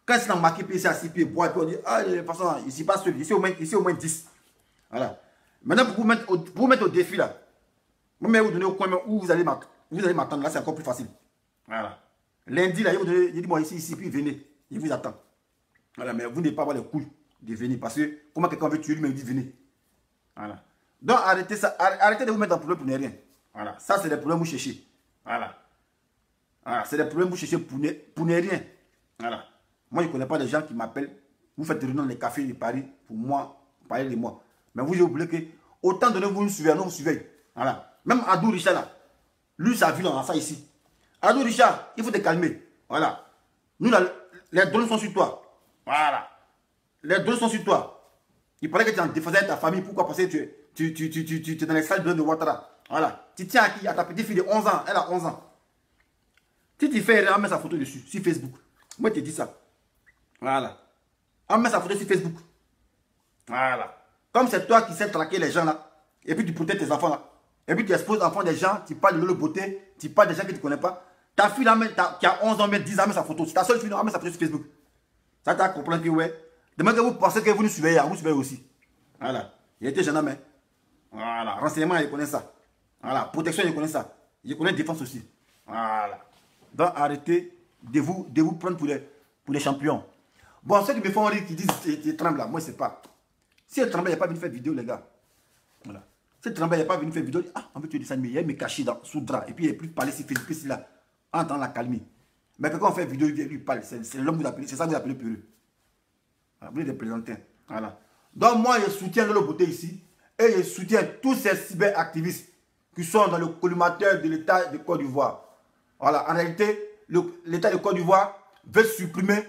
Quand c'est dans marqué pied, c'est à 6 pieds, bois, et puis on dit, ah, de toute façon, ici, pas celui, ici au moins 10. Voilà. Maintenant, pour vous mettre au défi, là, vous me vous donner au coin où vous allez m'attendre, là, c'est encore plus facile. Voilà. Lundi, là, il dit, moi, ici, puis venez. Il vous attend. Voilà, mais vous n'avez pas avoir les couilles de venir, parce que, comment quelqu'un veut tuer lui, mais il dit, venez. Voilà. Donc, arrêtez ça, arrêtez de vous mettre en problème pour ne rien. Voilà. Ça, c'est des problèmes que vous cherchez. Voilà. Voilà, c'est des problèmes que vous cherchez pour ne rien. Voilà. Moi, je ne connais pas de gens qui m'appellent. Vous faites des réunions dans les cafés de Paris pour moi, parler de moi. Mais vous, j'ai oublié que autant de vous nous suivez, nous vous suivez. Voilà. Même Adou Richard, là, lui, sa vie, on a ça ici. Adou Richard, il faut te calmer. Voilà. Nous, là, les données sont sur toi. Voilà. Les données sont sur toi. Il paraît que tu es en défense de ta famille. Pourquoi? Parce que tu es dans les salles de Ouattara. Voilà. Tu tiens à qui? À ta petite fille de 11 ans. Elle a 11 ans. Si tu fais erreur, mets sa photo dessus, sur Facebook. Moi, je te dis ça. Voilà. On met sa photo sur Facebook. Voilà. Comme c'est toi qui sais traquer les gens là, et puis tu protèges tes enfants là, et puis tu exposes les enfants des gens, tu parles de leur beauté, tu parles des gens que tu ne connais pas. Ta fille là, qui a 11 ans, 10 ans, met sa photo. C'est ta seule fille, met sa photo sur Facebook. Ça t'a compris que ouais. Demain que vous pensez que vous nous suivez, vous suivez aussi. Voilà. Il était jeune homme. Hein. Voilà. Renseignement, il connaît ça. Voilà. Protection, il connaît ça. Il connaît défense aussi. Voilà. Donc arrêtez de vous prendre pour les champions. Bon, ceux qui me font rire, qui disent qu'ils tremblent là, moi je ne sais pas. Si elle tremble, il n'y a pas venu faire vidéo, les gars. Voilà. Si elle tremble, il n'y a pas venu faire vidéo, ah, on veut tuer des animaux, il y a me cacher sous le drap. Et puis il n'y a plus parler si Facebook ici là, en dans la calmie. Mais quand on fait vidéo, il vient lui parler. C'est l'homme que vous appelez, c'est ça que vous appelez peureux. Voilà, vous êtes représenté. Voilà. Donc moi, je soutiens le beauté ici. Et je soutiens tous ces cyberactivistes qui sont dans le collimateur de l'État de Côte d'Ivoire. Voilà, en réalité, l'État de Côte d'Ivoire veut supprimer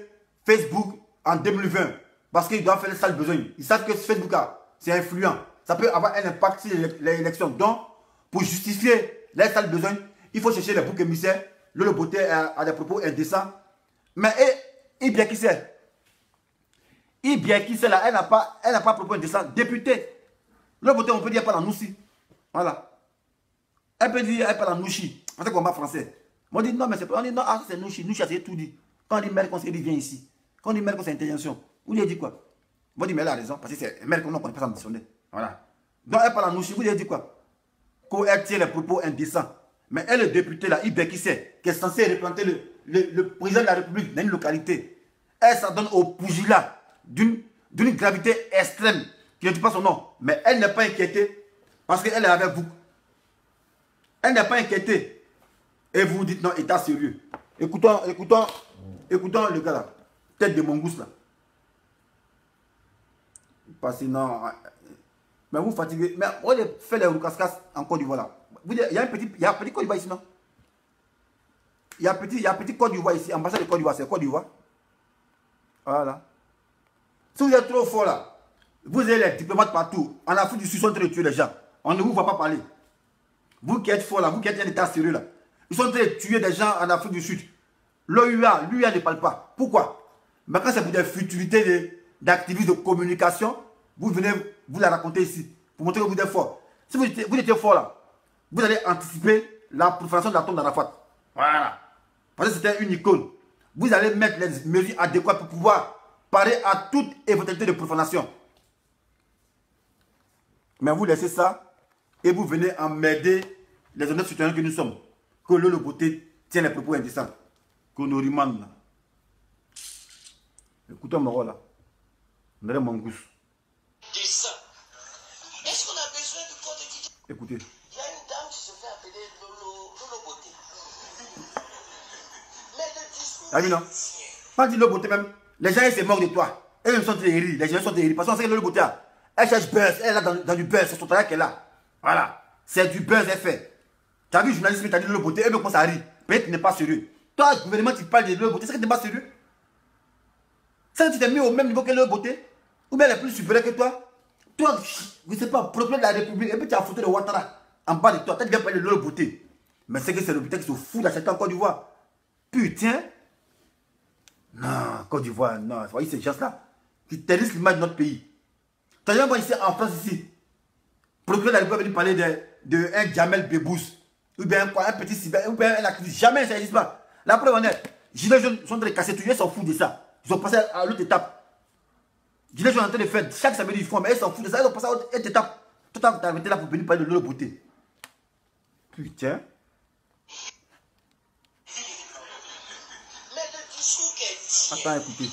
Facebook en 2020 parce qu'ils doivent faire les sales besoins. Ils savent que Facebook, c'est influent. Ça peut avoir un impact sur les élections. Donc, pour justifier les sales besoins, il faut chercher les boucs émissaires. Le beauté a des propos indécents. Mais il bien qui c'est. Il bien qui c'est là, elle n'a pas propos indécents. Député. Le beauté, on peut dire, elle parle en Noussi. Voilà. Elle peut dire, elle parle en Nouchi. C'est un combat français. On dit non, mais c'est pas. On dit non, ah, c'est Nouchi. Nouchi, c'est tout dit. Quand on dit maire conseiller, il vient ici. Quand on dit maire conseiller, intervention. Vous lui avez dit quoi? Vous dites, mais elle a raison, parce que c'est maire qu'on ne connaît pas ambitionné. Voilà. Donc elle parle en Nouchi. Vous lui avez dit quoi? Qu'elle tient les propos indécents. Mais elle est députée là, Ibe qui sait, qui est censé représenter le président de la République dans une localité. Elle s'adonne au pugilat d'une gravité extrême, qui ne dit pas son nom. Mais elle n'est pas inquiétée, parce qu'elle est avec vous. Elle n'est pas inquiétée. Et vous vous dites non, état sérieux. Écoutons le gars là. Tête de mongousse là. Parce que non. Mais vous fatiguez. Mais on fait les roucascas en Côte d'Ivoire là. Il y a un petit Côte d'Ivoire ici, non? Il y a un petit Côte d'Ivoire ici. Ambassade de Côte d'Ivoire, c'est Côte d'Ivoire. Voilà. Si vous êtes trop fort là, vous avez les diplomates partout. En Afrique du Sud, ils sont en train de tuer les gens. On ne vous voit pas parler. Vous qui êtes fort là, vous qui êtes un état sérieux là. Ils sont en train de tuer des gens en Afrique du Sud. L'OUA, l'UA ne parle pas. Pourquoi? Mais quand c'est pour des futilités d'activistes de communication, vous venez vous la raconter ici. Pour montrer que vous êtes fort. Si vous étiez fort là, vous allez anticiper la profanation de la tombe d'Arafat. Voilà. Parce que c'était une icône. Vous allez mettre les mesures adéquates pour pouvoir parer à toute éventualité de profanation. Mais vous laissez ça et vous venez emmerder les honnêtes citoyens que nous sommes. Que le beauté tient les propos indécents. Que nous rimons là. Écoutez mon rôle là. On a mon goût. Est-ce qu'on a besoin de quoi de dire? Écoutez. Il y a une dame qui se fait appeler Lolo Beauté. Mais le discours. Ah oui, non? Quand tu dis Lolo Beauté même, les gens ils se moquent de toi. Eux ils sont des rires. Les gens sont des rires. Parce qu'on sait que Lolo Beauté, elle cherche buzz. Elle est là dans du buzz. C'est son travail qu'elle a. Voilà. C'est du buzz, elle fait. Tu as vu le journaliste, tu as dit Lolo Beauté, elle me commence à rire. Peut-être que tu n'es pas sérieux. Toi, le gouvernement, tu parles de Lolo Beauté, c'est que tu n'es pas sérieux. C'est que tu t'es mis au même niveau que Lolo Beauté. Ou bien elle est plus supérieure que toi. Toi, je ne sais pas, procureur de la République, et puis tu as photo de Ouattara en bas de toi. Tu viens parler de Lolo Beauté. Mais c'est que c'est le Beauté qui se fout d'acheter en Côte d'Ivoire. Putain. Non, Côte d'Ivoire, non. Vous voyez ces gens-là qui terrorisent l'image de notre pays. Tu as vu moi ici en France, ici. Procureur de la République va venir parler de un Jamel Bebous. ou bien quoi, un petit cyber, ou bien un activiste. Jamais ça n'existe pas. La preuve en est, Gilets jaunes sont en train de casser tout, ils s'en foutent de ça. Ils ont passé à l'autre étape. Gilets jaunes sont en train de faire chaque samedi ils font, mais ils s'en foutent de ça, ils ont passé à l'autre étape. Tout à l'heure, tu as arrêté là pour venir parler de l'eau beauté. Putain. Mais le discours qu'elle dit. Attends, écoutez.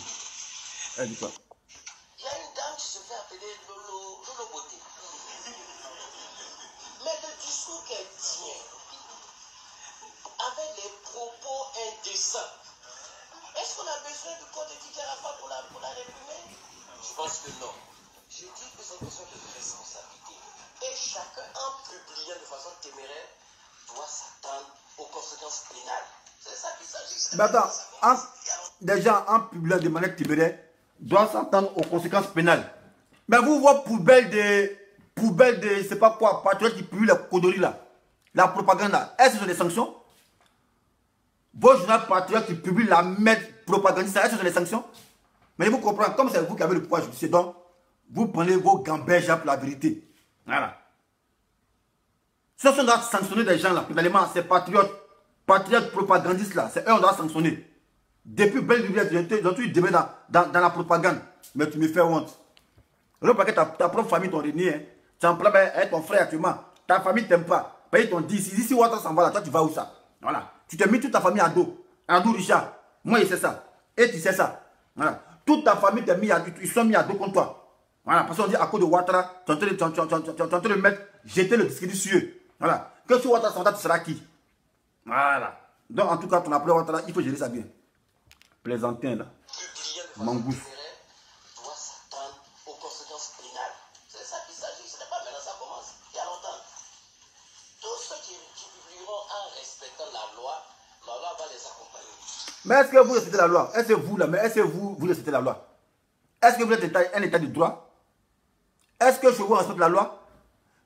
Elle dit quoi? Il y a une dame qui se fait appeler Lolo Beauté. Mais le discours qu'elle tient, avec les propos indécents, est-ce qu'on a besoin du code de Kikarafa pour la réprimer? Je pense que non. Je dis que c'est une question de responsabilité. Et chacun, en publiant de façon téméraire, doit s'attendre aux conséquences pénales. C'est ça qu'il s'agit. Mais attends, des gens en publiant de manière téméraire doivent s'attendre aux conséquences pénales. Mais vous voyez poubelle de, c'est pas quoi, patriotes qui publient la connerie là, la propagande là, est-ce que ce sont des sanctions? Vos journaux patriotes qui publient la merde propagandiste, est-ce que ce sont des sanctions? Mais vous comprenez, comme c'est vous qui avez le pouvoir judiciaire, donc vous prenez vos gamberges pour la vérité. Voilà. Ce sont doit sanctionner des gens là, finalement, ces patriotes propagandistes là, c'est eux on doit sanctionner. Depuis belle lumière, ils ont tout démarré dans la propagande. Mais tu me fais honte. Alors parce que ta propre famille t'ont renié, hein. Tu es en problème avec ton frère actuellement. Ta famille t'aime pas. Parce qu'ils t'ont dit, si Ouattara s'en va là, toi tu vas où ça? Voilà. Tu t'es mis toute ta famille à dos. À dos Richard. Moi je sais ça. Et tu sais ça. Voilà. Toute ta famille t'a mis à dos. Ils sont mis à dos contre toi. Voilà. Parce qu'on dit à cause de Ouattara, tu es en train de mettre, jeter le discrédit sur eux. Voilà. Que si Ouattara s'en va, tu seras qui? Voilà. Donc en tout cas, ton appel Ouattara, il faut gérer ça bien. Plaisantin là. Mangousse. Doit s'attendre aux conséquences pénales. C'est ça qu'il s'agit. Ce n'est pas maintenant, ça commence. Il y a longtemps. Tous ceux qui publieront en respectant la loi va les accompagner. Mais est-ce que vous respectez la loi? Est-ce que vous là, mais est-ce que vous respectez la loi? Est-ce que vous êtes un état de droit? Est-ce que chez vous respecte la loi?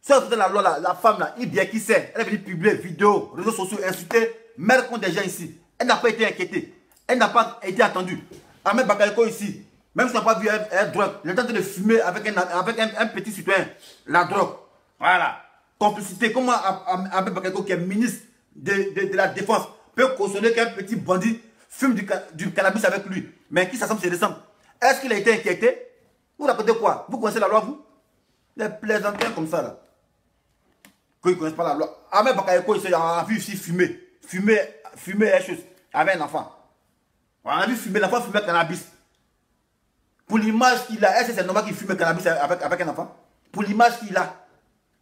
Si vous respectez la loi, là, la femme là, il vient qui sait? Elle est venue publier vidéos, réseaux sociaux, insulter, mettre contre des gens ici. Elle n'a pas été inquiétée. Elle n'a pas été attendue. Ahmed Bakayoko ici, même si on n'a pas vu un drogue, il est en train de fumer avec un petit citoyen, la drogue. Voilà. Complicité. Comment Ahmed Bakayoko, qui est ministre de la Défense, peut cautionner qu'un petit bandit fume du cannabis avec lui? Mais qui s'assemble, c'est décembre. Est-ce qu'il a été inquiété? Vous racontez quoi? Vous connaissez la loi, vous? Les plaisantins comme ça, là. Qu'ils ne connaissent pas la loi. Ahmed Bakayoko, il a vu ici fumer. Fumer est chose. Avec un enfant. On a vu fumer, l'enfant fumer cannabis. Pour l'image qu'il a, est-ce que c'est normal qu'il fume cannabis avec un enfant? Pour l'image qu'il a.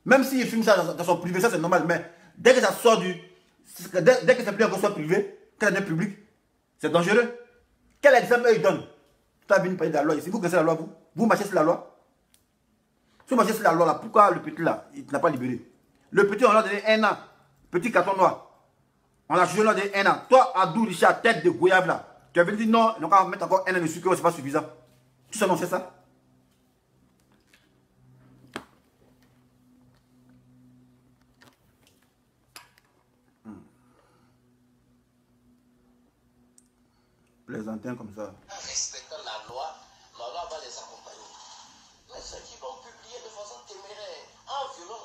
Même s'il fume ça dans son privé, ça c'est normal. Mais dès que ça sort dès que c'est plus un soit privé, que c'est public, c'est dangereux. Quel exemple il donne? Tu as vu parler de la loi ici. Vous connaissez la loi, vous? Vous marchez sur la loi? Si vous marchez sur la loi, là, pourquoi le petit là, il n'a pas libéré? Le petit, on l'a donné 1 an. Petit carton noir. On l'a jugé, on l'a donné 1 an. Toi, Abdou Richard, tête de goyave là. Tu avais dit non, on va mettre encore 1 an de sucre, c'est pas suffisant. Tout ça, non, c'est ça. Plaisantin comme ça. En respectant la loi va les accompagner. Mais ceux qui vont publier de façon téméraire en violant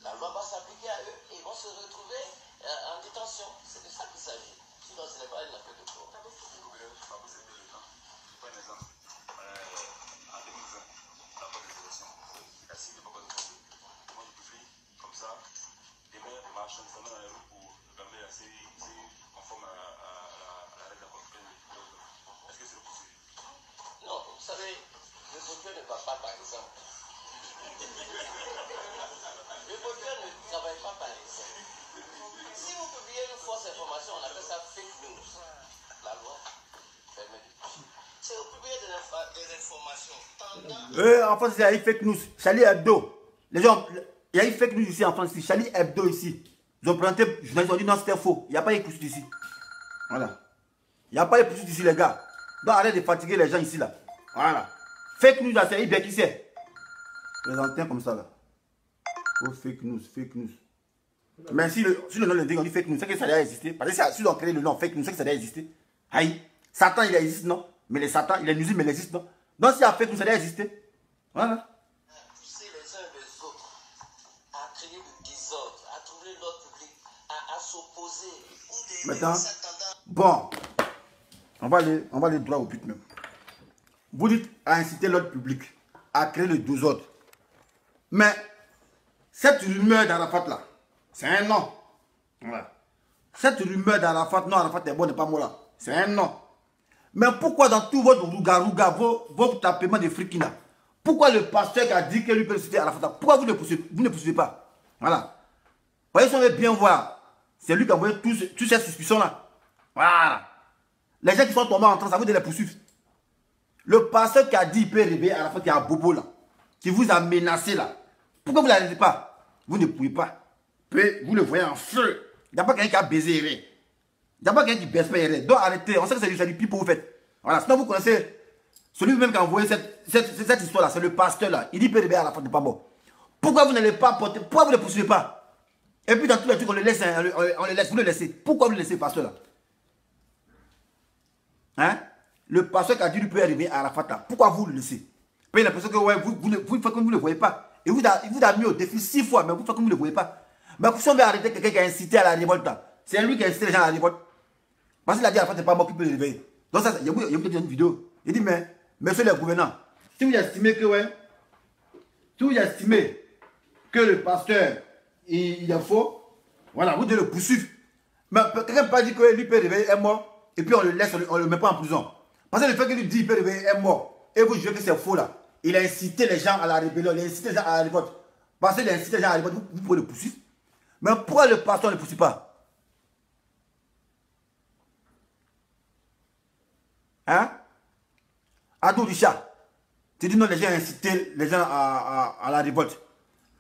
la loi va s'appliquer à eux et ils vont se retrouver en détention. C'est de ça qu'il s'agit. Sinon, ce n'est pas une affaire de cours. Non, vous savez, le voteur ne va pas par exemple. Le voteur ne travaille pas par exemple. Si vous publiez une fausse information, on appelle ça fake news. La loi permet de tout. Si vous publiez des informations tendant... En France, il y a eu fake news. Charlie Hebdo. Les gens, il y a eu fake news ici en France. Charlie Hebdo ici. Ils ont présenté, ils ont dit non, c'était faux. Il n'y a pas eu poursuite ici. Voilà. Il n'y a pas eu poursuite ici, les gars. Donc arrêtez de fatiguer les gens ici, là. Voilà. Fake news, là, c'est bien qui sait. Présenté comme ça, là. Oh, fake news, fake news. Mais si le nom l'indique, on dit fake news, c'est que ça doit exister. Parce que si on crée le nom fake news, c'est que ça doit exister. Aïe. Satan, il existe, non? Mais les Satan, il est nuisible, mais il existe, non? Donc si y a fake news, ça doit exister. Voilà. Pousser les uns les autres à créer du désordre, à troubler l'ordre public. s'opposer ou d'aimer Maintenant, cette tendance. bon, on va aller droit au but même. Vous dites à inciter l'ordre public, à créer le désordre. Mais cette rumeur d'Arafat là, c'est un nom. Voilà. Cette rumeur d'Arafat, non, Arafat est bon, n'est pas moi là. C'est un nom. Mais pourquoi dans tout votre rouga-rouga, vos tapements de frikina, pourquoi le pasteur qui a dit que lui peut citer Arafat, pourquoi vous ne poursuivez pas? Voilà. Vous voyez, si on veut bien voir, c'est lui qui a envoyé toutes ces suspicions-là. Voilà. Les gens qui sont tombés en train, ça vous de les poursuivre. Le pasteur qui a dit qu'il peut réveiller Arafat, qui est à Bobo là, qui vous a menacé là, pourquoi vous ne l'arrêtez pas? Vous ne pouvez pas. Vous le voyez en feu. Il n'y a pas quelqu'un qui a baisé Héré. Il n'y a pas quelqu'un qui baisse pas Héré. Donc arrêtez. On sait que c'est du pipe pour vous faites. Voilà. Sinon vous connaissez celui-même qui a envoyé cette histoire-là. C'est le pasteur là. Il dit qu'il peut réveiller Arafat, n'est pas bon. Pourquoi vous n'allez pas porter? Pourquoi vous ne le poursuivez pas? Et puis dans tous les trucs, on le laisse. Vous le laissez. Pourquoi vous le laissez, pasteur là? Hein? Le pasteur qui a dit qu'il peut arriver à Arafat là. Pourquoi vous le laissez? Puis il a l'impression que ouais, vous faites comme vous ne le voyez pas. Et vous a mis au défi 6 fois, mais vous faites comme vous ne le voyez pas. Mais si on veut arrêter quelqu'un qui a incité à la révolte, c'est lui qui a incité les gens à la révolte. Parce qu'il a dit à la fin, c'est pas moi qui peux le réveiller. Donc ça, il y a une vidéo. Il dit, mais, monsieur le gouverneur, si vous estimez que, ouais, si vous estimez que le pasteur, il est faux, voilà, vous devez le poursuivre. Mais quelqu'un peut pas dire que lui peut réveiller un mort, et puis on le laisse, on le met pas en prison. Parce que le fait qu'il lui dit qu'il peut réveiller un mort, et vous jugez que c'est faux là, il a incité les gens à la rébellion, il a incité les gens à la révolte. Parce qu'il a incité les gens à la révolte, vous pouvez le poursuivre. Mais pourquoi le pasteur ne poursuit pas? Hein? Adou Richard, tu dis non, les gens ont incité les gens à la révolte.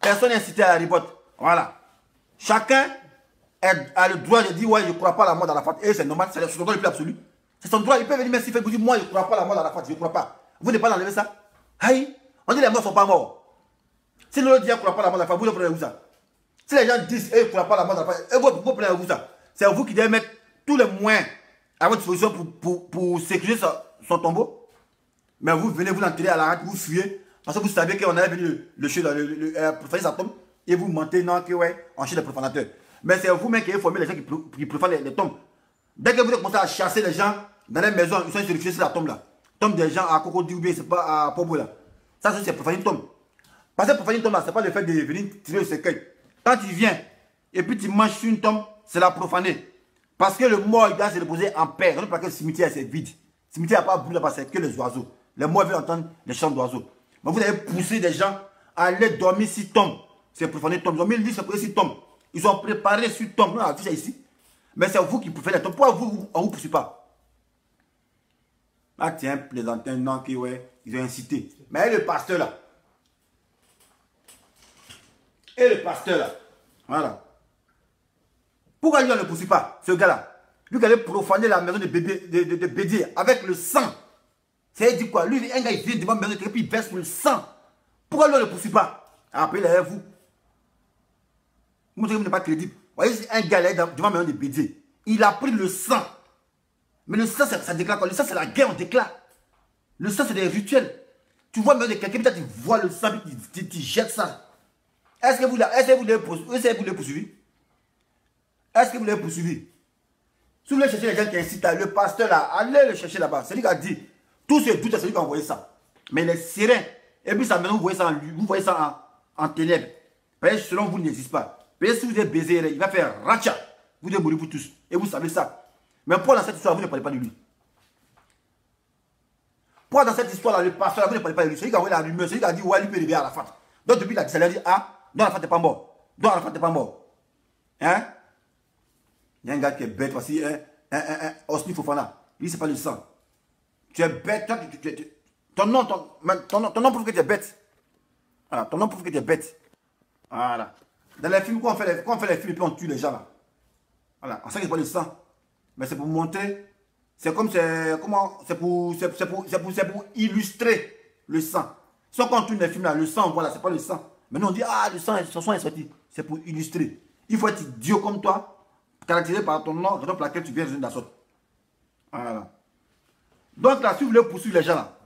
Personne n'a incité à la révolte. Voilà. Chacun a le droit de dire, ouais, je ne crois pas à la mort d'Arafat. Et c'est normal, c'est son droit le plus absolu. C'est son droit, il peut venir, mais s'il fait, vous dire, moi, je ne crois pas à la mort d'Arafat, je ne crois pas. Vous n'avez pas enlever ça? Aïe, on dit les morts ne sont pas morts. Si l'autre dit, je ne crois pas à la mort d'Arafat, vous le prenez où ça? Si les gens disent, je ne crois pas à la mort d'Arafat, vous prenez où ça? C'est vous qui devez mettre tous les moyens à votre disposition pour sécuriser son tombeau. Mais vous venez, vous l'enterrez à la rate, vous fuyez. Parce que vous savez qu'on avait venu le profaner sa tombe. Et vous mentez, non, que ouais, on cherche des profanateurs. Mais c'est vous-même qui avez formé les gens qui profanent les tombes. Dès que vous commencez à chasser les gens dans les maisons, ils sont sur la tombe là. Tombe des gens à Cocody, c'est pas à Pobo là. Ça, c'est profaner une tombe. Parce que profaner une tombe là, c'est pas le fait de venir tirer le cercueil. Quand tu viens et puis tu manges sur une tombe, c'est la profaner. Parce que le mort, il doit se reposer en paix. Parce que le cimetière, c'est vide. Le cimetière n'a pas brûlé là-bas, c'est que les oiseaux. Les morts veulent entendre les chants d'oiseaux. Mais vous avez poussé des gens à aller dormir sur tombe. C'est profaner tombe. Ils ont mis le lit, c'est pour sur tombe. Ils ont préparé sur tombe. On a vu ça ici. Mais c'est vous qui profanez la tombe. Pourquoi vous, on ne vous poursuit pas? Ah tiens, plaisantin, non, qui ouais, ils ont incité. Mais le pasteur là. Et le pasteur là. Voilà. Pourquoi lui on ne le poursuit pas, ce gars-là? Lui qui allait profaner la maison de Bédier avec le sang. C'est dit quoi? Lui, un gars, il vient devant la maison et puis il verse le sang. Pourquoi lui on ne le poursuit pas? Après, il est vous. Vous montrez que vous n'êtes pas crédible. Vous voyez, c'est un gars là devant la maison de Bédier. Il a pris le sang. Mais le sang, ça déclare quoi? Le sang, c'est la guerre, on déclare. Le sang, c'est des rituels. Tu vois, même de quelqu'un, peut-être tu vois le sang, puis tu jettes ça. Est-ce que vous l'avez poursuivi? Est-ce que vous l'avez poursuivi? Si vous voulez chercher les gens qui incitent, le pasteur là, allez le chercher là-bas. C'est lui qui a dit. Tout ce doute, c'est lui qui a envoyé ça. Mais il est serein. Et puis ça, maintenant, vous voyez ça en ténèbres. Parce que selon vous, il n'existe pas. Mais si vous êtes baisé, il va faire racha. Vous devez mourir vous tous. Et vous savez ça. Mais pourquoi dans cette histoire, vous ne parlez pas de lui? Pourquoi dans cette histoire-là, le pasteur, vous ne parlez pas de lui? C'est lui qui a envoyé la rumeur. C'est lui qui a dit, ouais, lui peut arriver à la fin. Donc depuis, il a dit, ça lui a dit, ah, non, la fin n'est pas mort. Non, la fin n'est pas mort. Hein? Il y a un gars qui est bête, voici, Osni Fofana. Lui, c'est pas le sang. Tu es bête, toi, ton nom prouve que tu es bête. Voilà, ton nom prouve que tu es bête. Voilà. Dans les films, quand on fait les films et puis on tue les gens là. Voilà, on sait que c'est pas le sang. Mais c'est pour montrer, c'est pour illustrer le sang. Sauf quand on tue les films là, le sang, voilà, c'est pas le sang. Maintenant on dit, ah, le sang est sorti. C'est pour illustrer. Il faut être idiot comme toi, caractérisé par ton nom, raison pour laquelle tu viens de la sorte. Voilà. Donc là, si vous voulez poursuivre les gens là,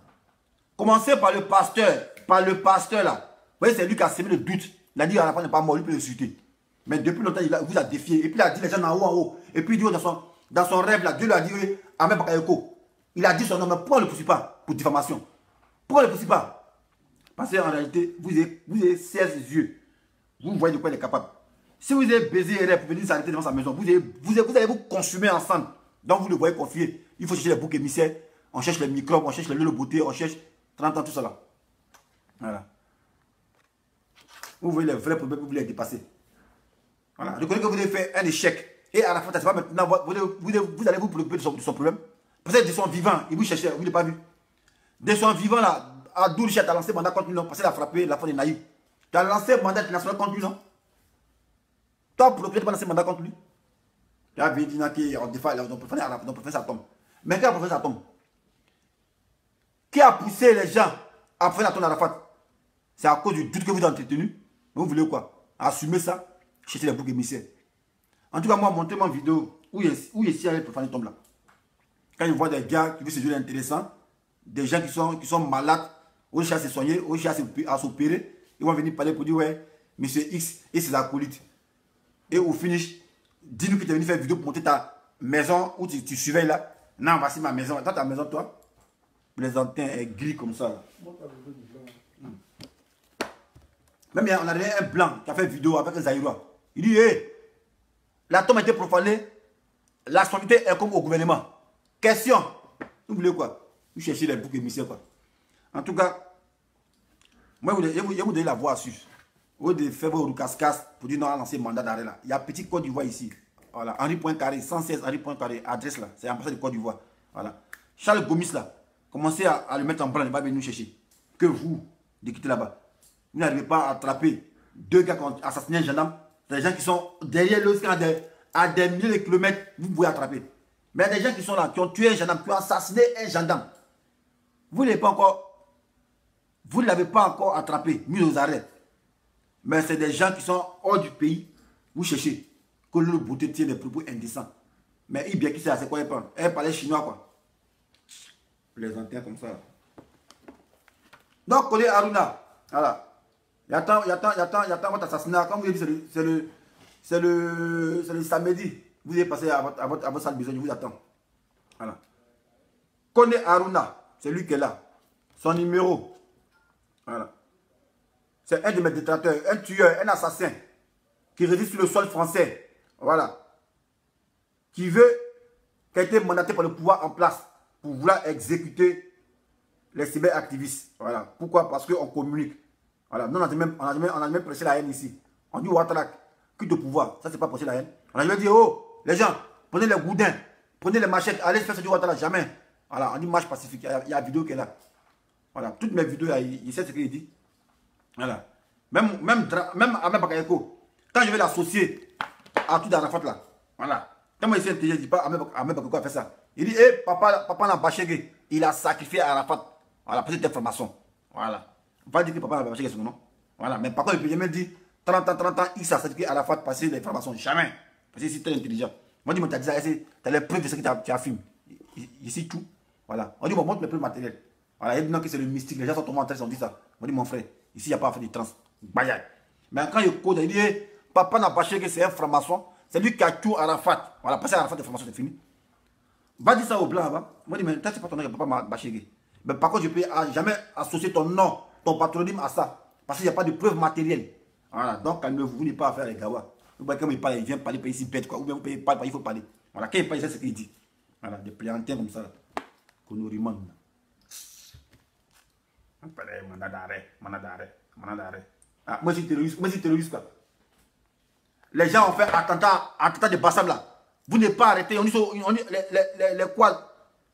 commencez par le pasteur là. Vous voyez, c'est lui qui a semé le doute. Il a dit à la fin, il n'est pas mort, il peut le citer. Mais depuis longtemps, il vous a défié. Et puis il a dit les gens en haut. Et puis il dit dans son rêve, là, Dieu lui a dit, oui, Ahmed Bakayoko. Il a dit son nom, mais pourquoi on ne le poursuit pas pour diffamation? Pourquoi on ne le poursuit pas? Parce qu'en réalité, vous avez 16 yeux. Vous voyez de quoi il est capable. Si vous avez baisé RF pour venir s'arrêter devant sa maison, vous allez vous consumer ensemble. Donc vous le voyez confier. Il faut chercher les boucs émissaires. On cherche les microbes, on cherche les lieux de beauté, on cherche 30 ans, tout ça là. Voilà. Vous voyez les vrais problèmes, vous voulez les dépasser. Voilà. Je connais que vous avez fait un échec. Et à la fin, c'est pas maintenant, vous allez vous préoccuper de son problème. Parce que de son vivant, il vous cherchait, vous ne l'avez pas vu. De son vivant là, à Dourichet, tu as lancé mandat contre lui, non? Parce qu'il a frappé la fin de Naïf. Tu as lancé mandat international contre lui, non? Toi, pour le tu n'as pas lancé mandat contre lui. Tu as dit qu'on défend, on préfère ça tombe. Mais qui a préféré ça tombe? Qui a poussé les gens à faire la tombe Arafat? C'est à cause du doute que vous avez entretenu. Vous voulez quoi? Assumer ça, chercher les boucs émissaires. En tout cas, moi, montrez-moi une vidéo où il y a le profané tombe là. Quand je vois des gars qui veulent se jouer intéressant, des gens qui sont malades, au cherchent à se soigner, au cherchent à s'opérer, ils vont venir parler pour dire, ouais, monsieur X et ses acolytes. Et au finish, dis-nous que tu es venu faire une vidéo pour montrer ta maison où tu surveilles là. Non, voici ma maison. Dans ta maison, toi, les antennes est gris comme ça. Là. Même on a donné un blanc qui a fait une vidéo avec un Zaïrois. Il dit, hé, la tombe a été profanée, la sommité est comme au gouvernement. Question. Vous voulez quoi? Vous cherchez les boucs émissaires quoi. En tout cas, moi, je vous donne la voix dessus. Vous devez faire vos casse-casse pour dire non à lancer mandat d'arrêt là. Il y a petit Côte d'Ivoire ici. Voilà. Henri Poincaré, 116 Henri Poincaré, adresse là. C'est l'ambassade de Côte d'Ivoire. Voilà. Charles Gomis là, commencez à le mettre en branle, il va venir nous chercher. Que vous, de quitter là-bas. Vous n'arrivez pas à attraper 2 gars qui ont assassiné un gendarme. Des gens qui sont derrière l'autre, à des milliers de kilomètres, vous pouvez attraper. Mais des gens qui sont là, qui ont tué un gendarme, qui ont assassiné un gendarme. Vous ne l'avez pas encore attrapé, mis aux arrêts. Mais c'est des gens qui sont hors du pays. Vous cherchez que le beauté tient des propos indécents. Mais il bien qui sait, c'est quoi elle parle? Elle parlait chinois quoi. Les antennes comme ça. Donc, Kone Aruna, voilà. Il y a tant votre assassinat. Comme vous avez dit, c'est le samedi. Vous allez passer à votre salle de besoin, je vous attends. Voilà. Kone Aruna, c'est lui qui est là. Son numéro. Voilà. C'est un de mes détracteurs, un tueur, un assassin qui réside sur le sol français. Voilà. Qui a été mandaté par le pouvoir en place pour vouloir exécuter les cyberactivistes. Voilà. Pourquoi? Parce qu'on communique. Voilà. Nous, on a même prêché la haine ici. On dit Ouattara, quitte au pouvoir. Ça, c'est pas prêcher la haine. On a même dit, oh, les gens, prenez les goudins, prenez les machettes, allez faire ce du Ouattara. Jamais. Voilà. On dit marche pacifique. Il y a la vidéo qui est là. Voilà. Toutes mes vidéos, il sait ce qu'il dit. Voilà. Même Ahmed Bakayoko, quand je vais l'associer à tout Arafat là, voilà. Quand moi je ne dis pas Ahmed Bakayoko a fait ça. Il dit, hé, papa n'a bâché, il a sacrifié Arafat. Voilà, petite information. Voilà. On va dire que papa n'a bâché son nom. Voilà. Mais par contre, il peut jamais dire 30 ans, il s'est sacrifié Arafat, passer l'information. Jamais. Parce que c'est très intelligent. Moi, je dis, mais tu as dit ça, tu as les preuves de ce que tu as filmé. Ici, tout. Voilà. On dit, bon, montre les preuves matérielles. Voilà. Il dit non, que c'est le mystique. Les gens sont tombés en train, ils ont dit ça. On dit, mon frère, ici, il n'y a pas à faire de trans. Mais quand il code, il dit, papa n'a pas ché que c'est un franc-maçon. C'est lui qui a tout Arafat. Voilà, passer Arafat de formation, c'est fini. Va dire ça au blanc avant. Moi, je dis, mais toi, c'est pas ton nom que papa m'a bâché. Mais par contre, je ne peux jamais associer ton nom, ton patronyme à ça. Parce qu'il n'y a pas de preuves matérielles. Voilà, donc calmez-vous, vous n'avez pas à faire les gawa. Vous voyez, quand il parle, il vient parler ici bête, quoi. Ou bien vous parlez, il faut parler. Voilà, quand il parle, c'est ce qu'il dit. Voilà, des plaiantins comme ça. Konoriman. Mandat d'arrêt. Ah, moi, je suis terroriste, quoi. Les gens ont fait attentat de Bassam là. Vous n'êtes pas arrêté. On dit les quoi,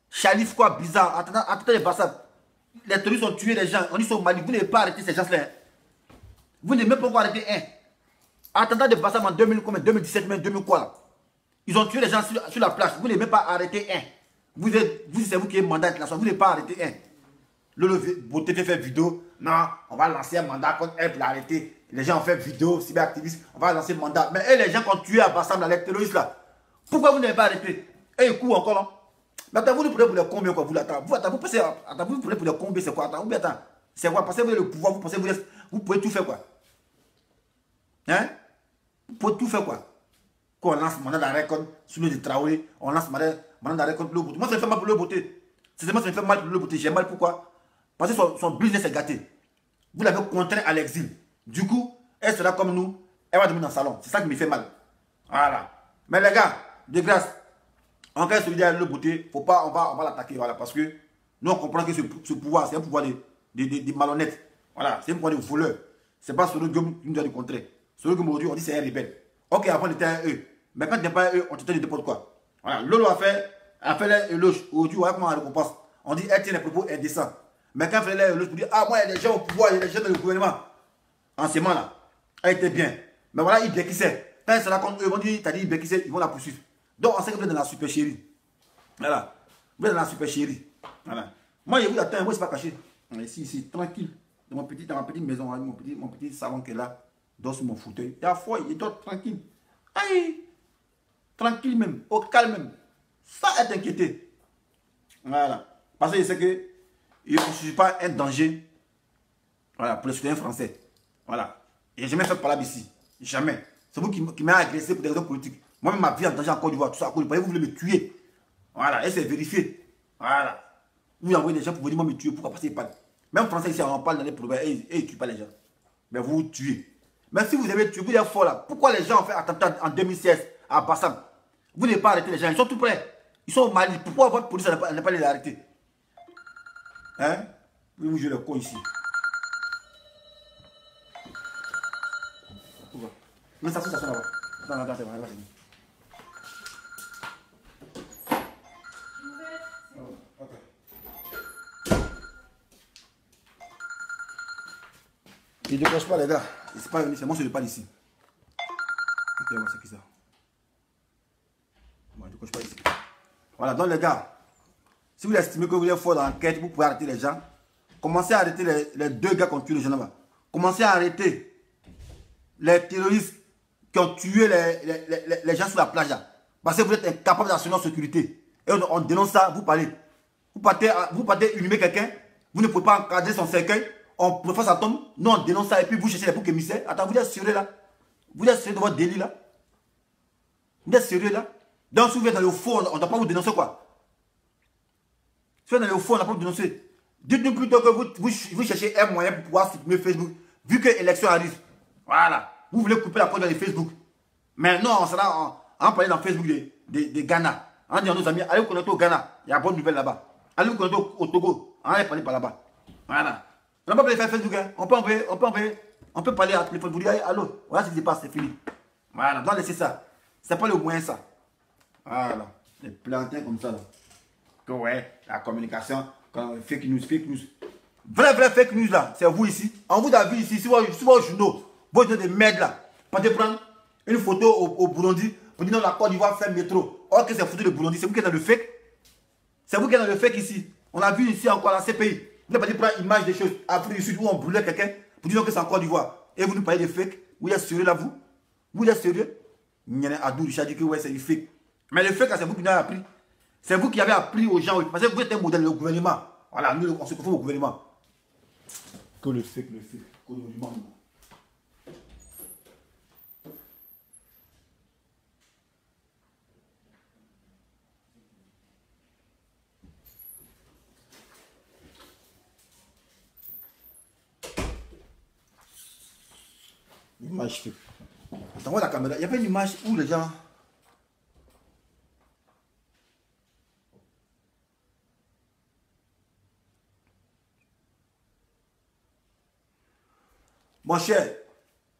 Chalif quoi, bizarre, attentat de Bassam. Les terroristes ont tué les gens. On dit au Mali. Vous n'avez pas arrêté ces gens-là. Vous n'avez même pas encore arrêté un. Attentat de Bassam en 2017, même 2000 quoi là. Ils ont tué les gens sur la plage. Vous n'avez même pas arrêté un. C'est vous qui avez mandat international. Vous n'avez pas arrêté un. Le beauté fait vidéo. Non, on va lancer un mandat contre elle pour l'arrêter. Les gens ont fait vidéo, cyberactivistes. On va lancer un mandat. Mais les gens qui ont tué à Bassam, les terroristes là. Pourquoi vous n'avez pas arrêté? Et ils courent encore là. Mais attends, vous prenez pour les combien quoi? Vous pensez, vous prenez pour les combien c'est quoi? Attends, c'est quoi? Parce que vous avez le pouvoir, vous pensez vous pouvez tout faire quoi? Hein? Pour tout faire quoi? Qu'on lance mandat d'arrêt contre sous le Traoré, on lance mandat d'arrêt contre le beauté. Moi, ça me fait mal pour le beauté. C'est moi, ça me fait mal pour le beauté. J'ai mal pourquoi? Parce que son business est gâté. Vous l'avez contraint à l'exil. Du coup, elle sera comme nous. Elle va dormir dans le salon. C'est ça qui me fait mal. Voilà. Mais les gars, de grâce, en cas de solidarité le beauté, faut pas, on va l'attaquer. Voilà. Parce que nous, on comprend que ce pouvoir, c'est un pouvoir de malhonnêtes. Voilà. C'est un pouvoir de voleurs. C'est pas Soro Guillaume qui nous a décontré. Soro Guillaume aujourd'hui, on dit c'est un rebelle. Ok, avant on était un E. Mais quand il n'y a pas un E, on te dit n'importe quoi. Voilà. Lolo a fait l'éloge. Aujourd'hui, voilà comment on récompense. On dit elle tient les propos indécents. Mais quand elle fait l'éloge pour dire ah, moi, il y a des gens au pouvoir, il y a des gens dans le gouvernement. En ce moment-là, elle était bien. Mais voilà, il béquissait. Quand elle sera contre eux, ils vont dire, t'as dit il béquissait, ils vont la poursuivre. Donc, on sait que vous êtes dans la super chérie. Voilà. Vous êtes dans la super chérie. Voilà. Moi, je vous attends, moi, c'est pas caché. Ici, tranquille. Dans ma petite maison, mon petit salon qui est là, dans mon fauteuil. Il y a foi, il dort tranquille. Aïe! Tranquille même, au calme même. Sans être inquiété. Voilà. Parce que je sais que je ne suis pas un danger, voilà, pour les citoyens français. Voilà. Et jamais fait parler ici. Jamais. C'est vous qui m'avez agressé pour des raisons politiques. Moi-même, ma vie en danger en Côte d'Ivoire, tout ça à Côte d'Ivoire. Vous voulez me tuer. Voilà. Et c'est vérifié. Voilà. Vous envoyez des gens pour venir me tuer. Pourquoi? Parce qu'ils parlent. Même français ici, on parle dans les provinces et ils ne tuent pas les gens. Mais vous vous tuez. Mais si vous avez tué, vous êtes fort là. Pourquoi les gens ont fait attentat en 2016 à Bassam? Vous n'avez pas arrêté les gens. Ils sont tout prêts. Ils sont au Mali. Pourquoi votre police n'a pas les arrêter? Hein? Vous jouez le con ici. Mais ça sonne là-bas. Attends, c'est bon, là, c'est bon. Il ne décroche pas les gars. Il ne pas venu, c'est moi je ne parle ici. Ok, ouais, c'est qui ça? Bon, il ne décroche pas ici. Voilà, donc les gars, si vous estimez que vous êtes fort dans l'enquête, vous pouvez arrêter les gens. Commencez à arrêter les deux gars qui ont tué les gens là-bas. Commencez à arrêter les terroristes qui ont tué les gens sur la plage là. Parce que vous êtes incapable d'assurer notre sécurité. Et on dénonce ça, vous parlez. Vous partez inhumer quelqu'un, vous ne pouvez pas encadrer son cercueil, on préfère sa tombe, nous on dénonce ça et puis vous cherchez les boucs émissaires. Attends, vous êtes sérieux là? Vous êtes sérieux de votre délit là? Vous êtes sérieux là? Donc si vous êtes dans le faux, on ne doit pas vous dénoncer quoi? Si vous êtes dans le faux, on ne doit pas vous dénoncer. Dites-nous plutôt que vous cherchez un moyen pour pouvoir supprimer Facebook, vu que l'élection arrive. Voilà. Vous voulez couper la porte dans les Facebook. Mais non, on sera en parler dans Facebook de Ghana. On dit à nos amis, allez vous connecter au Ghana. Il y a une bonne nouvelle là-bas. Allez vous connecter au Togo. Allez parler par là-bas. Voilà. On n'a pas besoin de faire Facebook. Hein. On peut parler à téléphone. Vous dire, allô, voilà ce qui se passe, c'est fini. Voilà, donc laissez ça. C'est pas le moyen ça. Voilà. Les plantains comme ça là. Que ouais, la communication, fake news. Vrai fake news là, c'est vous ici. On vous a vu ici, sur vos journaux, vos journaux de merde là. Partez prendre une photo au Burundi pour dire non, la Côte d'Ivoire fait métro. Or que c'est photo de Burundi, c'est vous qui êtes dans le fake. C'est vous qui êtes dans le fake ici. On a vu ici encore la CPI. Vous n'avez pas dit prendre image des choses Afrique du Sud où on brûlait quelqu'un pour dire que c'est en Côte d'Ivoire. Et vous nous parlez de fake. Vous êtes sérieux là, vous? Vous êtes sérieux? Adou Richard dit que ouais, c'est du fake. Mais le fake là, c'est vous qui l'avez appris. C'est vous qui avez appris aux gens. Parce que vous êtes un modèle, le gouvernement. Voilà, nous, on se conforme au gouvernement. Que le fake. Que le monde. Image fake. Attends, la caméra. Il y avait une image où les gens. Mon cher,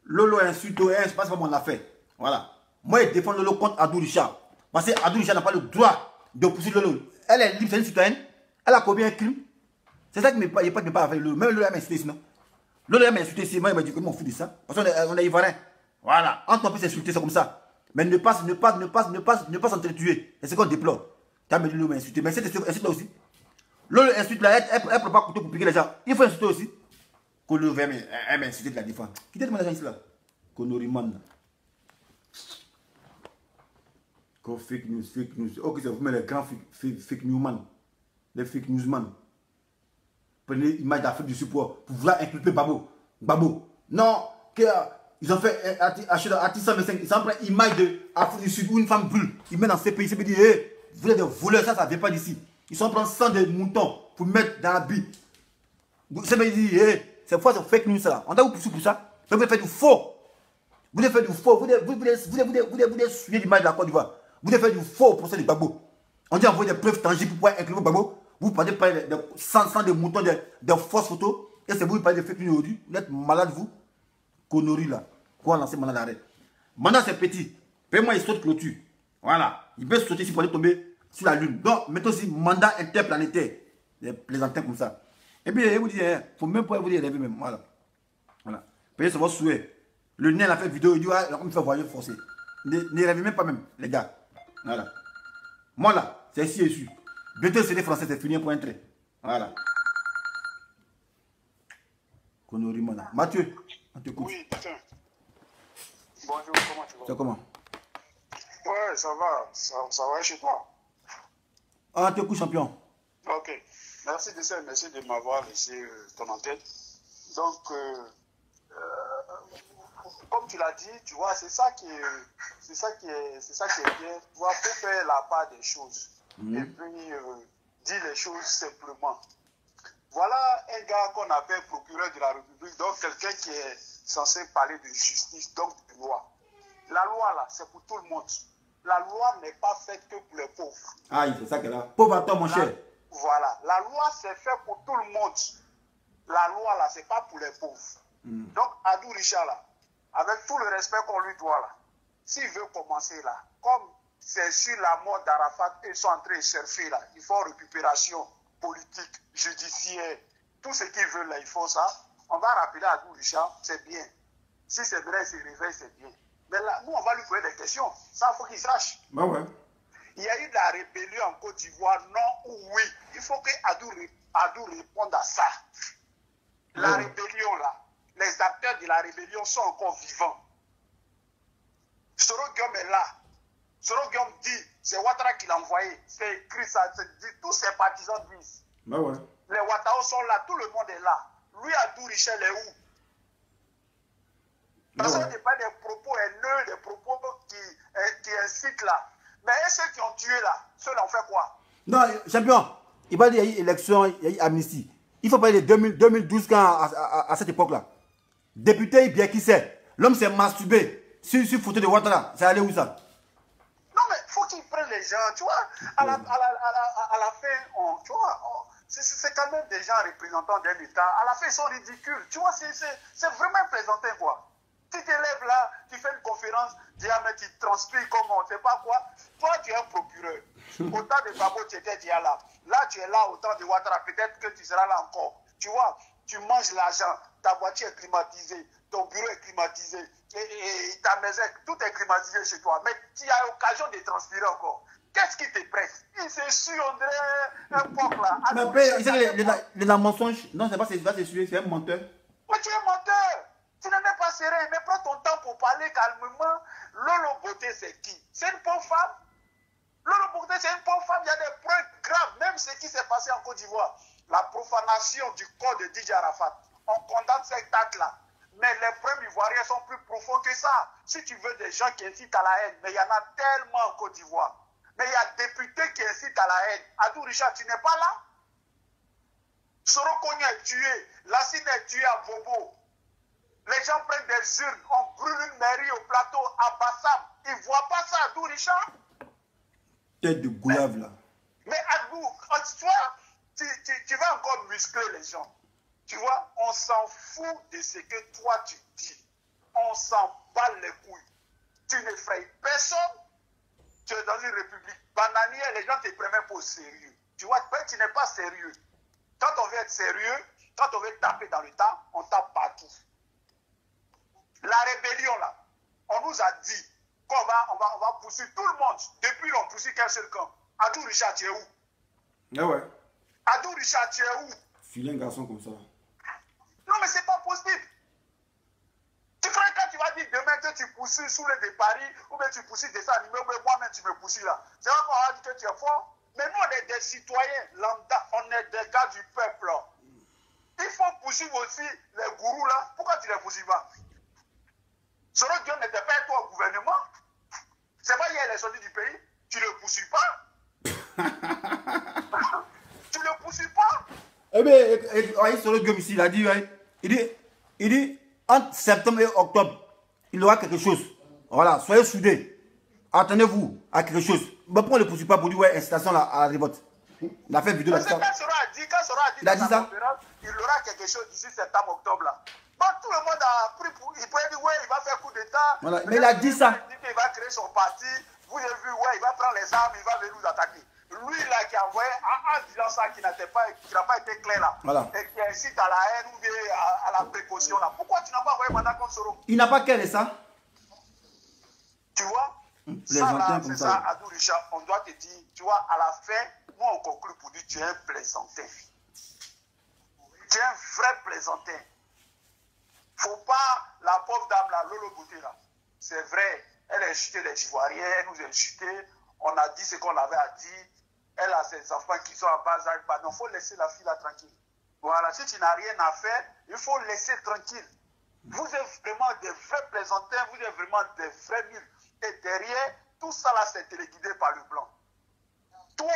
Lolo insulte, je ne sais pas si on l'a fait. Voilà. Moi, je défends Lolo contre Adou Richard. Parce que Adou Richard n'a pas le droit de poursuivre Lolo. Elle est libre, c'est une citoyenne. Elle a commis un crime. C'est ça qui ne me pas avec Lolo. Même Lolo m'a insulté sinon. Lolo m'a insulté ici. Moi, il m'a dit que m'en fous de ça. Parce qu'on est ivoiriens. Voilà. Entre on peut s'insulter, c'est comme ça. Mais ne pas s'entretuer. Et c'est ce qu'on déplore. Tu as dit Lolo m'a insulté. Mais c'est insulte aussi. Lolo insulte là, elle ne prend pas couteau pour piquer les gens. Il faut insulter aussi. Que le verbe m'a insulté de la défense. Qui t'a demandé ici là? Konoriman. Que fake news. Ok, c'est vous, mais les grands fake news man. Les fake news man. Prenez l'image d'Afrique du Sud pour vouloir inculper Babo. Non, que Ils ont fait article 125, ils ont pris une image de Afrique du Sud où une femme brûle. Ils mettent dans ces pays, ils se disent, hey, vous êtes des voleurs, ça ne vient pas d'ici. Ils sont prendre 100 de moutons pour mettre dans la bille. Ces pays disent, hey, c'est faux, c'est fake news ça. On doit vous pousser pour ça. Mais vous devez faire du faux. Vous devez faire du faux. Vous devez suivre l'image de la Côte d'Ivoire. Vous devez faire du faux pour ça du Gbagbo. On dit envoyer des preuves tangibles pour pouvoir inclure Gbagbo. Vous parlez pas de 100 de moutons, de fausses photos. Et c'est vous qui parlez de fake news aujourd'hui. Vous êtes malade, vous. Connerie là. Quoi lancer mandat d'arrêt. Mandat c'est petit. Paye-moi, il saute clôture. Voilà. Il peut sauter si pour aller tomber sur la lune. Donc, mettons aussi mandat interplanétaire. Les plaisantins comme ça. Et puis, il vous dit, il ne faut même pas vous dire rêver même. Voilà. Voilà. Payez sur votre souhait. Le nez a fait vidéo, il dit, ah, on me fait voyager forcé. Ne rêvez même pas même, les gars. Voilà. Moi là, c'est ici et ici. Bientôt, c'est les Français, c'est fini pour entrer. Voilà. Connerie, mon Mathieu, on t'écoute. Oui, putain. Bonjour, comment tu vas? C'est comment? Ouais, ça va. Ça va chez toi? Ah, t'écoutes, champion. Ok. Merci de m'avoir laissé ton antenne. Donc, comme tu l'as dit, tu vois, c'est ça qui est bien. Tu vois, faut faire la part des choses. Et puis, dire les choses simplement. Voilà un gars qu'on appelle procureur de la République, donc quelqu'un qui est censé parler de justice, donc de loi. La loi, là, c'est pour tout le monde. La loi n'est pas faite que pour les pauvres. Aïe, c'est ça qu'elle a. Pauvre à toi, mon cher. Voilà. La loi, c'est fait pour tout le monde. La loi, là, c'est pas pour les pauvres. Donc, Adou Richard, là, avec tout le respect qu'on lui doit, là, s'il veut commencer, là, comme c'est sur la mort d'Arafat, ils sont en train de surfer, là, ils font récupération politique, judiciaire, tout ce qu'ils veulent, là, ils font ça. On va rappeler à Adou Richard, c'est bien. Si c'est vrai, c'est réveil, c'est bien. Mais là, nous, on va lui poser des questions. Ça, il faut qu'il sache. Bah ouais. Il y a eu de la rébellion en Côte d'Ivoire, non ou oui. Il faut que Adou réponde à ça. La rébellion, là, les acteurs de la rébellion sont encore vivants. Soro Guillaume est là. Soro Guillaume dit, c'est Ouattara qui l'a envoyé. C'est écrit ça, c'est dit, tous ses partisans disent. Bah ouais. Les Ouattao sont là, tout le monde est là. Lui, Adou Richel est où? Parce qu'on n'est pas des propos haineux, des propos qui incitent là. Mais ceux qui ont tué là, ceux-là ont fait quoi? Non, champion, il va dire qu'il y a eu élection, il y a eu amnistie. Il faut parler de 2012 quand, à cette époque-là. Député, bien qui sait. L'homme s'est masturbé sur photo de Ouattara. C'est allé où ça? Non, mais il faut qu'ils prennent les gens, tu vois. À la fin, tu vois, c'est quand même des gens représentants d'un État. À la fin, ils sont ridicules. Tu vois, c'est vraiment présenté, quoi. Tu t'élèves là, tu fais une conférence, mais tu transpires comme on ne sait pas quoi. Toi, tu es un procureur. Au temps de Gbagbo, tu étais déjà là. Là, tu es là au temps de Ouattara. Peut-être que tu seras là encore. Tu vois, tu manges l'argent, ta voiture est climatisée, ton bureau est climatisé, et ta maison, tout est climatisé chez toi. Mais tu as l'occasion de transpirer encore. Qu'est-ce qui te presse? Il se suit, on dirait un porc là. Mais après, il est mensonge. Non, c'est pas c'est un menteur. Mais tu es menteur. Tu n'es même pas serré, mais prends ton temps pour parler calmement. Lolo Beauté, c'est qui? C'est une pauvre femme? Lolo Beauté, c'est une pauvre femme. Il y a des preuves graves, même ce qui s'est passé en Côte d'Ivoire. La profanation du corps de Didier Arafat. On condamne cet acte-là. Mais les problèmes ivoiriens sont plus profonds que ça. Si tu veux des gens qui incitent à la haine, mais il y en a tellement en Côte d'Ivoire. Mais il y a des députés qui incitent à la haine. Adou Richard, tu n'es pas là? Soro Kogna est tué. Lassine est tué à Bobo. Les gens prennent des urnes, on brûle une mairie au plateau à Bassam. Ils ne voient pas ça, Adou Richard. Tête de goulave là. Mais Adou, tu vas encore muscler les gens. Tu vois, on s'en fout de ce que toi tu dis. On s'en bat les couilles. Tu n'effraies personne. Tu es dans une république bananière, les gens te prennent même pas au sérieux. Tu vois, tu n'es pas sérieux. Quand on veut être sérieux, quand on veut taper dans le temps, on tape partout. La rébellion là, on nous a dit qu'on va poursuivre tout le monde. Depuis, on poursuit qu'un seul camp. Adou Richard, tu es où? Ah ouais. Adou Richard, tu es où? Filer un garçon comme ça. Non, mais c'est pas possible. Tu crois quand tu vas dire demain que tu poursuis sous les de Paris, ou bien tu poursuis des animaux, mais moi-même tu me poursuis là. C'est vrai qu'on va dire que tu es fort. Mais nous, on est des citoyens lambda, on est des gars du peuple là. Il faut poursuivre aussi les gourous là. Pourquoi tu les poursuis pas? Eh bien, sur le game ici, il a dit, ouais, il dit, entre septembre et octobre, il aura quelque chose. Voilà, soyez soudés. Attendez-vous à quelque chose. Mais pourquoi ne poursuit pas pour dire, ouais, incitation à la révolte? Il a fait une vidéo là-dessus. Quand Sora a dit il a dit ça. Il aura quelque chose d'ici septembre, octobre là. Bon, tout le monde a pris pour. Il pourrait dire, ouais, il va faire coup d'État. Voilà. Mais il a dit ça. Il dit qu'il va créer son parti. Vous avez vu, ouais, il va prendre les armes, il va venir nous attaquer. Lui là qui a envoyé, en disant ça, qui n'a pas été clair là. Voilà. Et qui incite à la haine ou bien à la précaution là. Pourquoi tu n'as pas envoyé mandat contre Soro? Il n'a pas quel ça. Tu vois? Ça là, c'est ça, Adou Richard, on doit te dire, tu vois, à la fin, moi on conclut pour dire, tu es un plaisantin. Tu es un vrai plaisantin. Faut pas, la pauvre dame là, Lolo Bouté là, c'est vrai, elle a insulté les Ivoiriens, elle nous a insulté, on a dit ce qu'on avait à dire, elle a ses enfants qui sont en bas âge, bah non, faut laisser la fille là tranquille. Voilà, si tu n'as rien à faire, il faut laisser tranquille. Vous êtes vraiment des vrais plaisantins, vous êtes vraiment des vrais nuls. Et derrière, tout ça là, c'est téléguidé par le blanc. Toi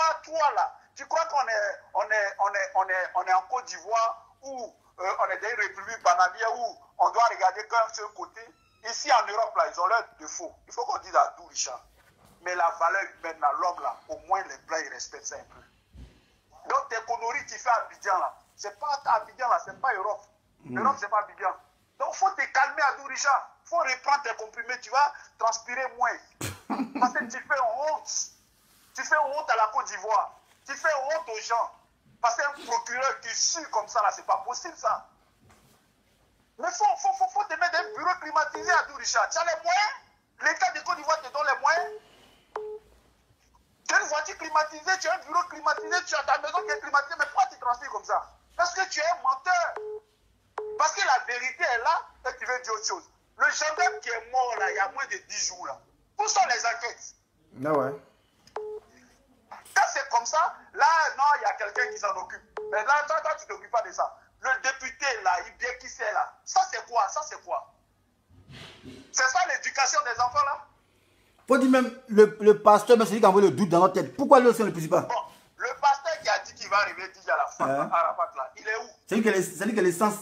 là, tu crois qu'on est en Côte d'Ivoire ou on est dans une république bananière où on doit regarder qu'un seul côté? Ici en Europe là, ils ont leurs défauts. Il faut qu'on dise à tout Richard. Mais la valeur humaine à l'homme là, au moins les blancs ils respectent ça un peu. Donc tes conneries tu fais à Abidjan là, c'est pas Abidjan là, c'est pas Europe. Europe c'est pas Abidjan. Donc il faut te calmer à tout Richard. Il faut reprendre tes comprimés, tu vas transpirer moins. Parce que tu fais honte. Tu fais honte à la Côte d'Ivoire. Tu fais honte aux gens. Parce qu'un procureur qui sue comme ça, là, c'est pas possible ça. Mais faut te mettre dans un bureau climatisé à tout Richard. Tu as les moyens. L'État de Côte d'Ivoire te donne les moyens. Tu as une voiture climatisée, tu as un bureau climatisé, tu as ta maison qui est climatisée. Mais pourquoi tu transpires comme ça? Parce que tu es un menteur. Parce que la vérité est là et tu veux dire autre chose. Le gendarme qui est mort là, il y a moins de 10 jours là. Où sont les enquêtes? Ah ouais. Quand c'est comme ça, là, non, il y a quelqu'un qui s'en occupe. Mais là, toi, tu ne t'occupes pas de ça. Le député là, il vient qui c'est là? Ça c'est quoi? Ça c'est quoi? C'est ça l'éducation des enfants là? Faut dire même le pasteur, mais c'est lui qui a envoyé le doute dans notre tête. Pourquoi lui aussi on ne le poursuit pas? Bon, le pasteur qui a dit qu'il va arriver DJ à la fin, à Arafat là, il est où? C'est lui qui a l'essence.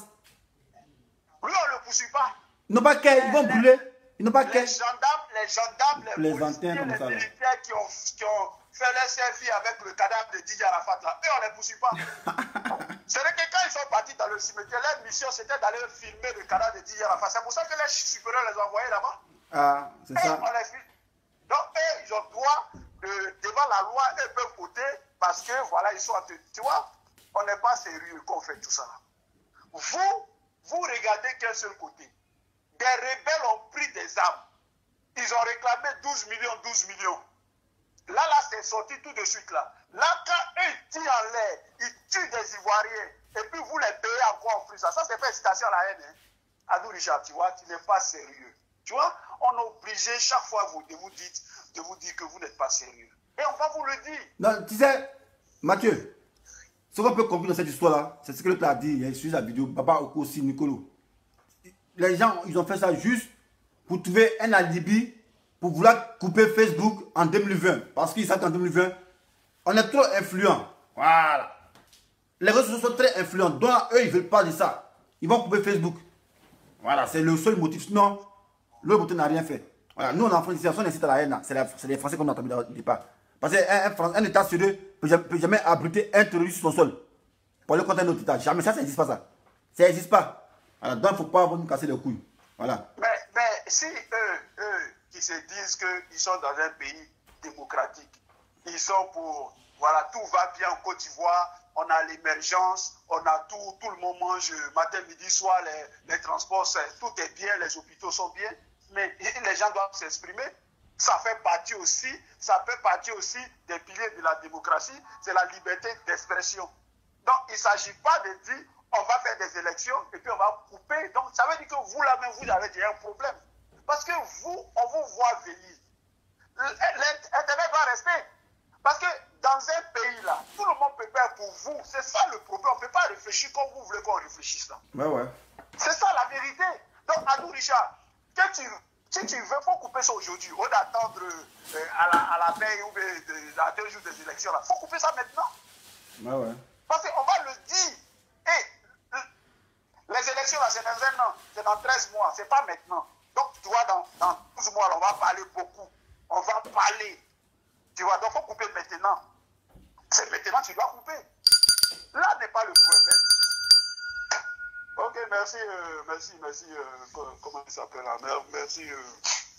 Lui, on ne le poursuit pas. Ils n'ont pas qu'à, ils vont brûler. Ils n'ont pas qu'à. Les gendarmes, les policiers, les militaires qui ont fait leur selfie avec le cadavre de Didier Arafat là, eux, on ne les poursuit pas. C'est vrai que quand ils sont partis dans le cimetière, leur mission c'était d'aller filmer le cadavre de Didier Arafat. C'est pour ça que les supérieurs les ont envoyés là-bas. Ah, c'est ça. On les filme. Donc, eux, ils ont droit, devant la loi, eux peuvent voter parce que, voilà, ils sont en train. Tu vois, on n'est pas sérieux quand on fait tout ça. Vous regardez qu'un seul côté. Des rebelles ont pris des armes. Ils ont réclamé 12 millions. Là, c'est sorti tout de suite là. Là, quand eux tirent en l'air, ils tuent des Ivoiriens. Et puis vous les payez encore en plus. Ça c'est pas incitation à la haine. Hein. Adou Richard, tu vois, tu n'es pas sérieux. Tu vois, on est obligé chaque fois de vous dire que vous n'êtes pas sérieux. Et on va vous le dire. Non, tu sais, Mathieu, ce qu'on peut comprendre dans cette histoire-là, c'est ce que l'autre a dit, il y a sur la vidéo, Papa aussi, Nicolo. Les gens, ils ont fait ça juste pour trouver un alibi pour vouloir couper Facebook en 2020. Parce qu'ils savent qu'en 2020, on est trop influents. Voilà. Les réseaux sociaux sont très influents. Donc, eux, ils ne veulent pas de ça. Ils vont couper Facebook. Voilà, c'est le seul motif. Sinon, l'autre côté n'a rien fait. Voilà. Nous, on est en France, si on incite à la haine, c'est les Français qu'on a entendu au départ. Parce qu'un État sérieux ne peut jamais abriter un terroriste sur son sol. Pour aller contre un autre État. Jamais. Ça n'existe pas, ça. Ça n'existe pas. Alors, donc, il ne faut pas nous casser les couilles. Voilà. Mais si eux qui se disent qu'ils sont dans un pays démocratique, ils sont pour, voilà, tout va bien en Côte d'Ivoire, on a l'émergence, on a tout le monde mange matin, midi, soir, les transports, tout est bien, les hôpitaux sont bien, mais les gens doivent s'exprimer. Ça fait partie aussi des piliers de la démocratie, c'est la liberté d'expression. Donc, il ne s'agit pas de dire on va faire des élections et puis on va couper. Donc, ça veut dire que vous, là-même, vous avez déjà un problème. Parce que vous, on vous voit venir. L'Internet va rester. Parce que dans un pays, là, tout le monde peut faire pour vous. C'est ça le problème. On ne peut pas réfléchir comme vous voulez qu'on réfléchisse là. Ouais. C'est ça la vérité. Donc, Adou Richard, si tu veux, il faut couper ça aujourd'hui. Au lieu d'attendre à la veille ou à 2 jours des élections, il faut couper ça maintenant. Ouais. Parce qu'on va le dire. dans un an, c'est dans 13 mois, c'est pas maintenant. Donc, tu vois, dans 12 mois, là, on va parler beaucoup. On va parler. Tu vois, donc il faut couper maintenant. C'est maintenant que tu dois couper. Là n'est pas le problème. Ok, merci, comment il s'appelle la mère? Merci,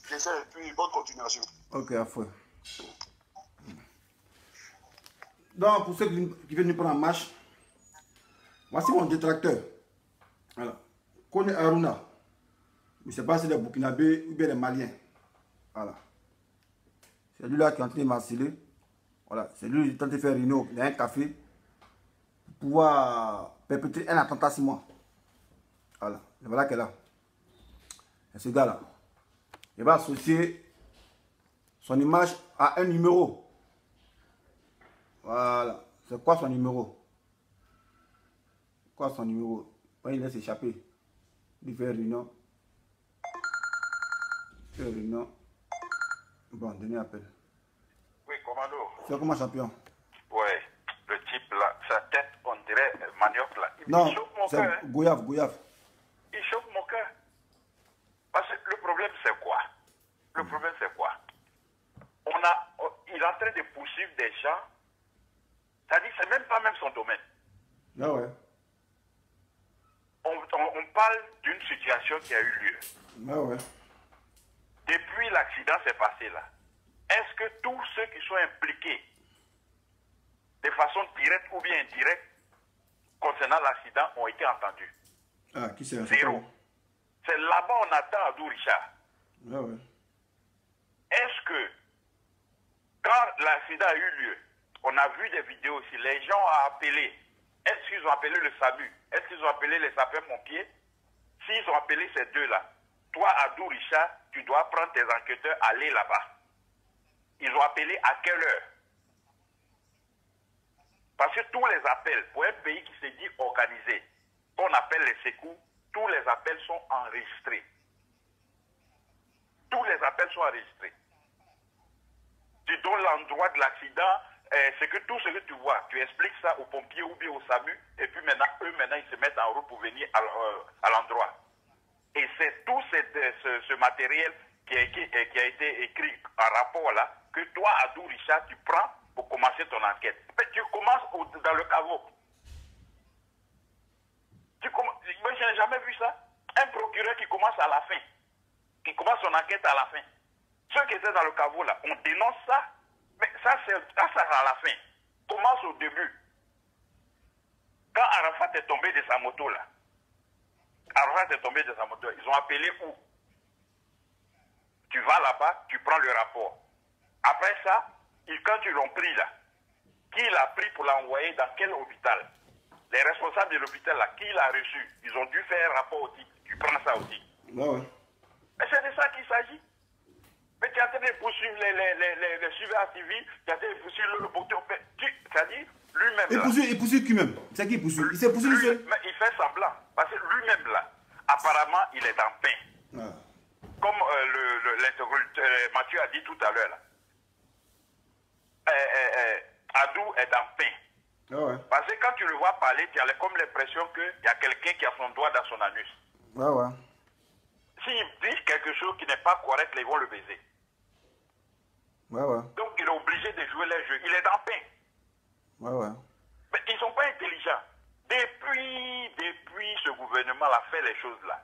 j'essaie et puis bonne continuation. Ok, à fond. Donc, pour ceux qui viennent nous prendre en marche, voici mon détracteur. Voilà. Kone Aruna. Je ne sais pas si c'est des Burkinabés ou bien des Maliens. Voilà. C'est lui là qui est en train de m'harceler. Voilà. C'est lui qui est en train de faire réunion dans un café pour pouvoir perpétrer un attentat sur moi. Voilà. Et voilà qu'elle est là. Et ce gars-là, il va associer son image à un numéro. Voilà. C'est quoi son numéro? Quoi son numéro? Quand il laisse échapper, il fait réunion. Fait réunion. Bon, donnez appel. Oui, commando. C'est comment champion? Ouais, le type là, sa tête, on dirait manioc là. Non, Il chauffe mon c'est cœur. Hein. Gouyave. Il chauffe mon cœur. Parce que le problème c'est quoi? Le problème c'est quoi? Il est en train de poursuivre des gens. C'est-à-dire c'est même pas même son domaine. Ah ouais. On parle d'une situation qui a eu lieu. Ah ouais. Depuis l'accident s'est passé là, est-ce que tous ceux qui sont impliqués de façon directe ou bien indirecte concernant l'accident ont été entendus? Ah, qui c'est? Zéro. C'est là-bas on attend Adou Richard. Ah ouais. Est-ce que quand l'accident a eu lieu, on a vu des vidéos aussi, les gens ont appelé, est-ce qu'ils ont appelé le SAMU? Est-ce qu'ils ont appelé les sapeurs-pompiers? S'ils ont appelé ces deux-là, toi, Adou Richard, tu dois prendre tes enquêteurs, aller là-bas. Ils ont appelé à quelle heure? Parce que tous les appels, pour un pays qui se dit organisé, qu'on appelle les secours, tous les appels sont enregistrés. Tous les appels sont enregistrés. Tu donnes l'endroit de l'accident, c'est que tout ce que tu vois, tu expliques ça aux pompiers ou bien au SAMU, et puis maintenant, ils se mettent en route pour venir à l'endroit. Et c'est tout ce matériel qui a été écrit en rapport là, que toi, Adou Richard, tu prends pour commencer ton enquête. Mais tu commences dans le caveau. Moi, je n'ai jamais vu ça. Un procureur qui commence à la fin, qui commence son enquête à la fin. Ceux qui étaient dans le caveau là, on dénonce ça, mais ça c'est à la fin. Commence au début. Quand Arafat est tombé de sa moto là, ils ont appelé où? Tu vas là-bas, tu prends le rapport. Après ça, quand ils l'ont pris là, qui l'a pris pour l'envoyer dans quel hôpital? Les responsables de l'hôpital là, qui l'a reçu? Ils ont dû faire un rapport aussi. Tu prends ça aussi. Ah ouais. Mais c'est de ça qu'il s'agit. Mais tu es en train de poursuivre les suiveurs civils, tu es en train de poursuivre le porteur. C'est-à-dire, lui-même. Il poursuit qui même? C'est qui poursuit? Il s'est poursuivi seul? Mais il fait semblant. Parce que lui-même là, apparemment, il est en pain. Ah. Comme l'interlocuteur Mathieu a dit tout à l'heure là. Adou est en pain. Ah ouais. Parce que quand tu le vois parler, tu as comme l'impression qu'il y a quelqu'un qui a son doigt dans son anus. Ah ouais. S'il dit quelque chose qui n'est pas correct, ils vont le baiser. Ouais ouais. Donc il est obligé de jouer les jeux. Il est en pain. Ouais ouais. Mais ils ne sont pas intelligents. Depuis ce gouvernement a fait les choses là.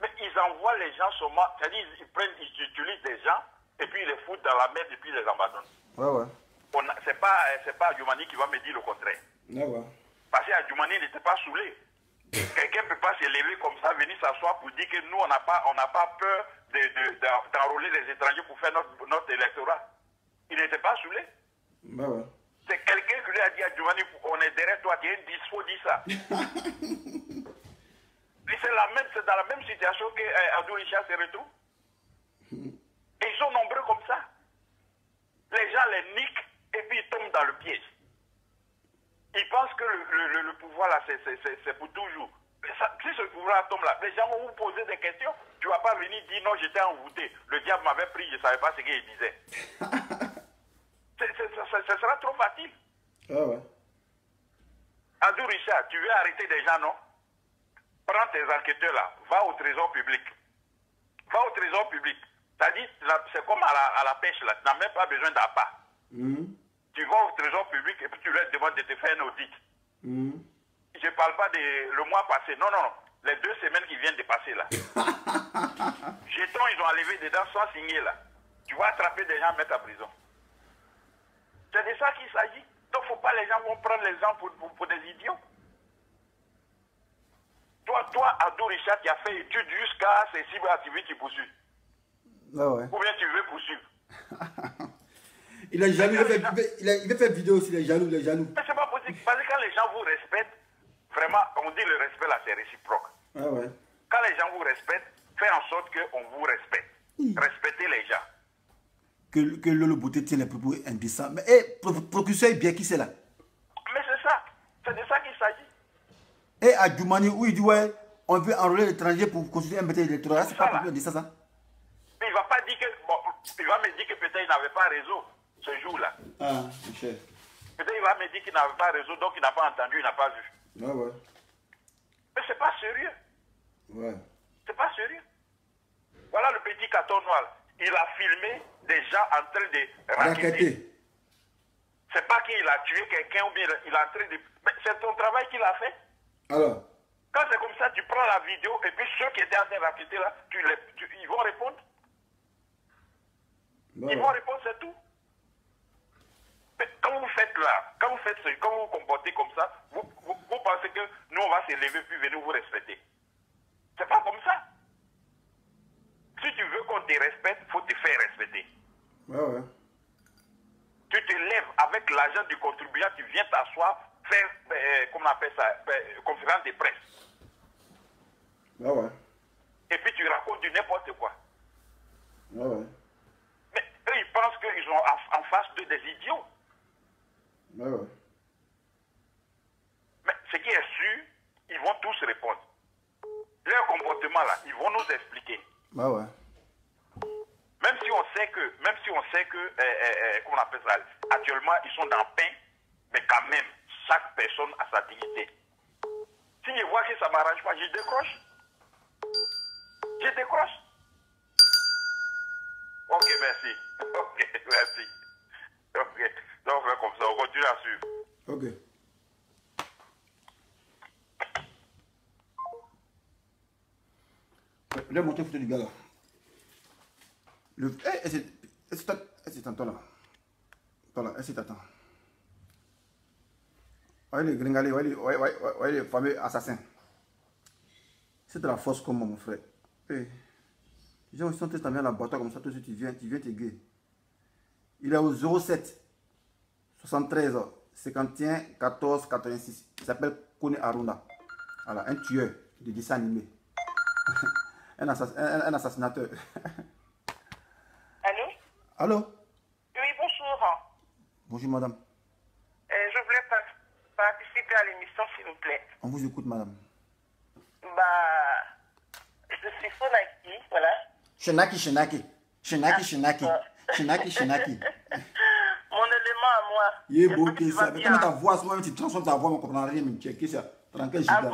Mais ils envoient les gens seulement, c'est-à-dire ils utilisent des gens et puis ils les foutent dans la merde et puis ils les abandonnent. Ouais ouais. C'est pas Adjoumani qui va me dire le contraire. Ouais ouais. Parce qu'Adjoumani n'était pas saoulé. Quelqu'un ne peut pas s'élever comme ça, venir s'asseoir pour dire que nous, on n'a pas peur d'enrôler les étrangers pour faire notre électorat. Il n'était pas saoulé. Ouais ouais. C'est quelqu'un qui lui a dit à Adjoumani, on est derrière toi, tu es un dispo, dis ça. Et c'est dans la même situation que Adou Richard se retrouve. Et ils sont nombreux comme ça. Les gens les niquent et puis ils tombent dans le piège. Ils pensent que le pouvoir là, c'est pour toujours. Si ce pouvoir tombe là, les gens vont vous poser des questions. Tu ne vas pas venir dire non, j'étais envoûté. Le diable m'avait pris, je ne savais pas ce qu'il disait. Ce sera trop facile. Ah ouais. Adou Richard, tu veux arrêter des gens, non? prends tes enquêteurs là, va au trésor public. Va au trésor public. C'est-à-dire, c'est comme à la pêche là, tu n'as même pas besoin d'appât. Tu vas au trésor public et puis tu leur demandes de te faire un audit. Je ne parle pas de le mois passé, non, non, non. Les 2 semaines qui viennent de passer là. Jetons, ils ont enlevé dedans sans signer là. Tu vas attraper des gens, mettre en prison. C'est de ça qu'il s'agit. Donc, il ne faut pas les gens vont prendre les gens pour des idiots. Toi, Abdou Richard, qui a fait études jusqu'à ces cibles activités qui poursuivent. Ah ouais. Ou bien tu veux poursuivre. Il est jaloux, il veut faire vidéo aussi, il est jaloux, il est jaloux. Mais c'est pas possible. Parce que quand les gens vous respectent, vraiment, on dit le respect là, c'est réciproque. Ah ouais. Quand les gens vous respectent, faites en sorte qu'on vous respecte. Respectez les gens. Que Lolo Beauté tient les propos indécents. Mais, hé, procureur bien qui c'est là? Mais c'est ça. C'est de ça qu'il s'agit. Et à Djoumani, où il dit, ouais, on veut enrôler l'étranger pour constituer un métier électoral. C'est pas propos indécent, ça? Mais il va pas dire que, bon, il va me dire que peut-être il n'avait pas réseau ce jour-là. Ah, mon cher. Peut-être il va me dire qu'il n'avait pas réseau, donc il n'a pas entendu, il n'a pas vu. Ouais, ouais. Mais c'est pas sérieux. Ouais. C'est pas sérieux. Voilà le petit carton noir. Il a filmé des gens en train de raqueter. C'est pas qu'il a tué quelqu'un ou bien il est en train de... Mais c'est ton travail qu'il a fait. Alors? Quand c'est comme ça, tu prends la vidéo et puis ceux qui étaient en train de raqueter là, ils vont répondre. Ouais. Ils vont répondre, c'est tout. Mais quand vous faites là, quand vous vous comportez comme ça, vous pensez que nous on va s'élever puis venir vous respecter. C'est pas comme ça. Si tu veux qu'on te respecte, il faut te faire respecter. Ouais, ouais. Tu te lèves avec l'argent du contribuable, tu viens t'asseoir, faire, comment on appelle ça, conférence de presse. Ouais, ouais. Et puis tu racontes du n'importe quoi. Ouais, ouais. Mais eux, ils pensent qu'ils ont en face d'eux des idiots. Ouais, ouais. Mais ce qui est sûr, ils vont tous répondre. Leur comportement là, ils vont nous expliquer. Ouais, ouais. Même si on sait que, comment on appelle ça, actuellement ils sont dans le pain, mais quand même, chaque personne a sa dignité. Si je vois que ça ne m'arrange pas, je décroche. Je décroche. Ok, merci. Ok, merci. Ok, donc on fait comme ça, on continue à suivre. Ok. Là, montrer photo du gars là. C'est t'entends là. Attends là, est-ce que t'attends? Ouais, les gringalés, ouais, les fameux assassins. C'est de la force comme moi, mon frère. Hey. Les gens, ils sont tous à la boîte comme ça, tout de suite, tu viens t'aiguer. Il est au 07 73 51 14 86. Il s'appelle Kone Aruna. Voilà, un tueur de dessin animé. un assassinateur. Allô? Allô? Oui, bonjour. Bonjour, madame. Je voulais participer à l'émission, s'il vous plaît. On vous écoute, madame. Je suis Fonaki, voilà. Shenaki. Mon élément à moi. Il est beau que ça. Mais comment ta voix, souvent, tu transformes ta voix, on ne comprend rien, mais tu es qui ça? Tranquille, Ah bon?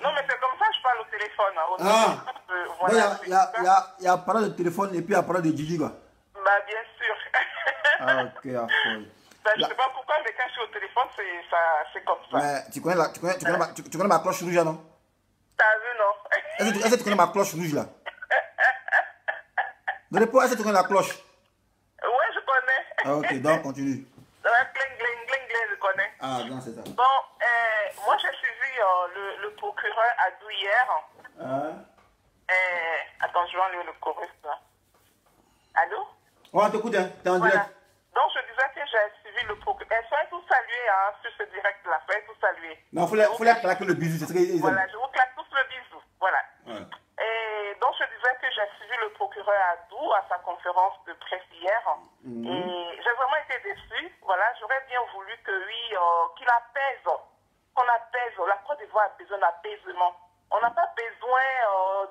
Non, mais c'est comme ça que je parle au téléphone. Hein. Ah! Voilà. Il y a parole de téléphone et puis il y a parole de Gigi, quoi. Bien sûr. Ah, ok, à fond. Je ne sais pas pourquoi, mais quand je suis au téléphone, c'est comme ça. Mais tu connais ma cloche rouge, là, non? T'as vu, non? Est-ce que tu connais ma cloche rouge, là? Ne réponds, est-ce que tu connais la cloche? Ouais, je connais. Ah, ok, donc continue. Je connais. Ah, non, c'est ça. Bon, moi j'ai suivi le procureur Adou hier. Attends, je vais enlever le chorus là. Allô? On t'écoute, hein? T'es en direct. Donc je disais que j'ai suivi le procureur. Soyez tous salués hein, sur ce direct là. Soyez tous salués. Non, il faut leur claquer le bisou, c'est ce qu'ils aiment. Voilà, je vous claque tous le bisou. Voilà. Ouais. Et donc je disais que j'ai suivi le procureur Adou à sa conférence de presse hier. Et j'ai vraiment été déçue. Voilà, j'aurais bien voulu que oui, qu'il apaise, qu'on apaise. La Côte d'Ivoire a besoin d'apaisement. On n'a pas besoin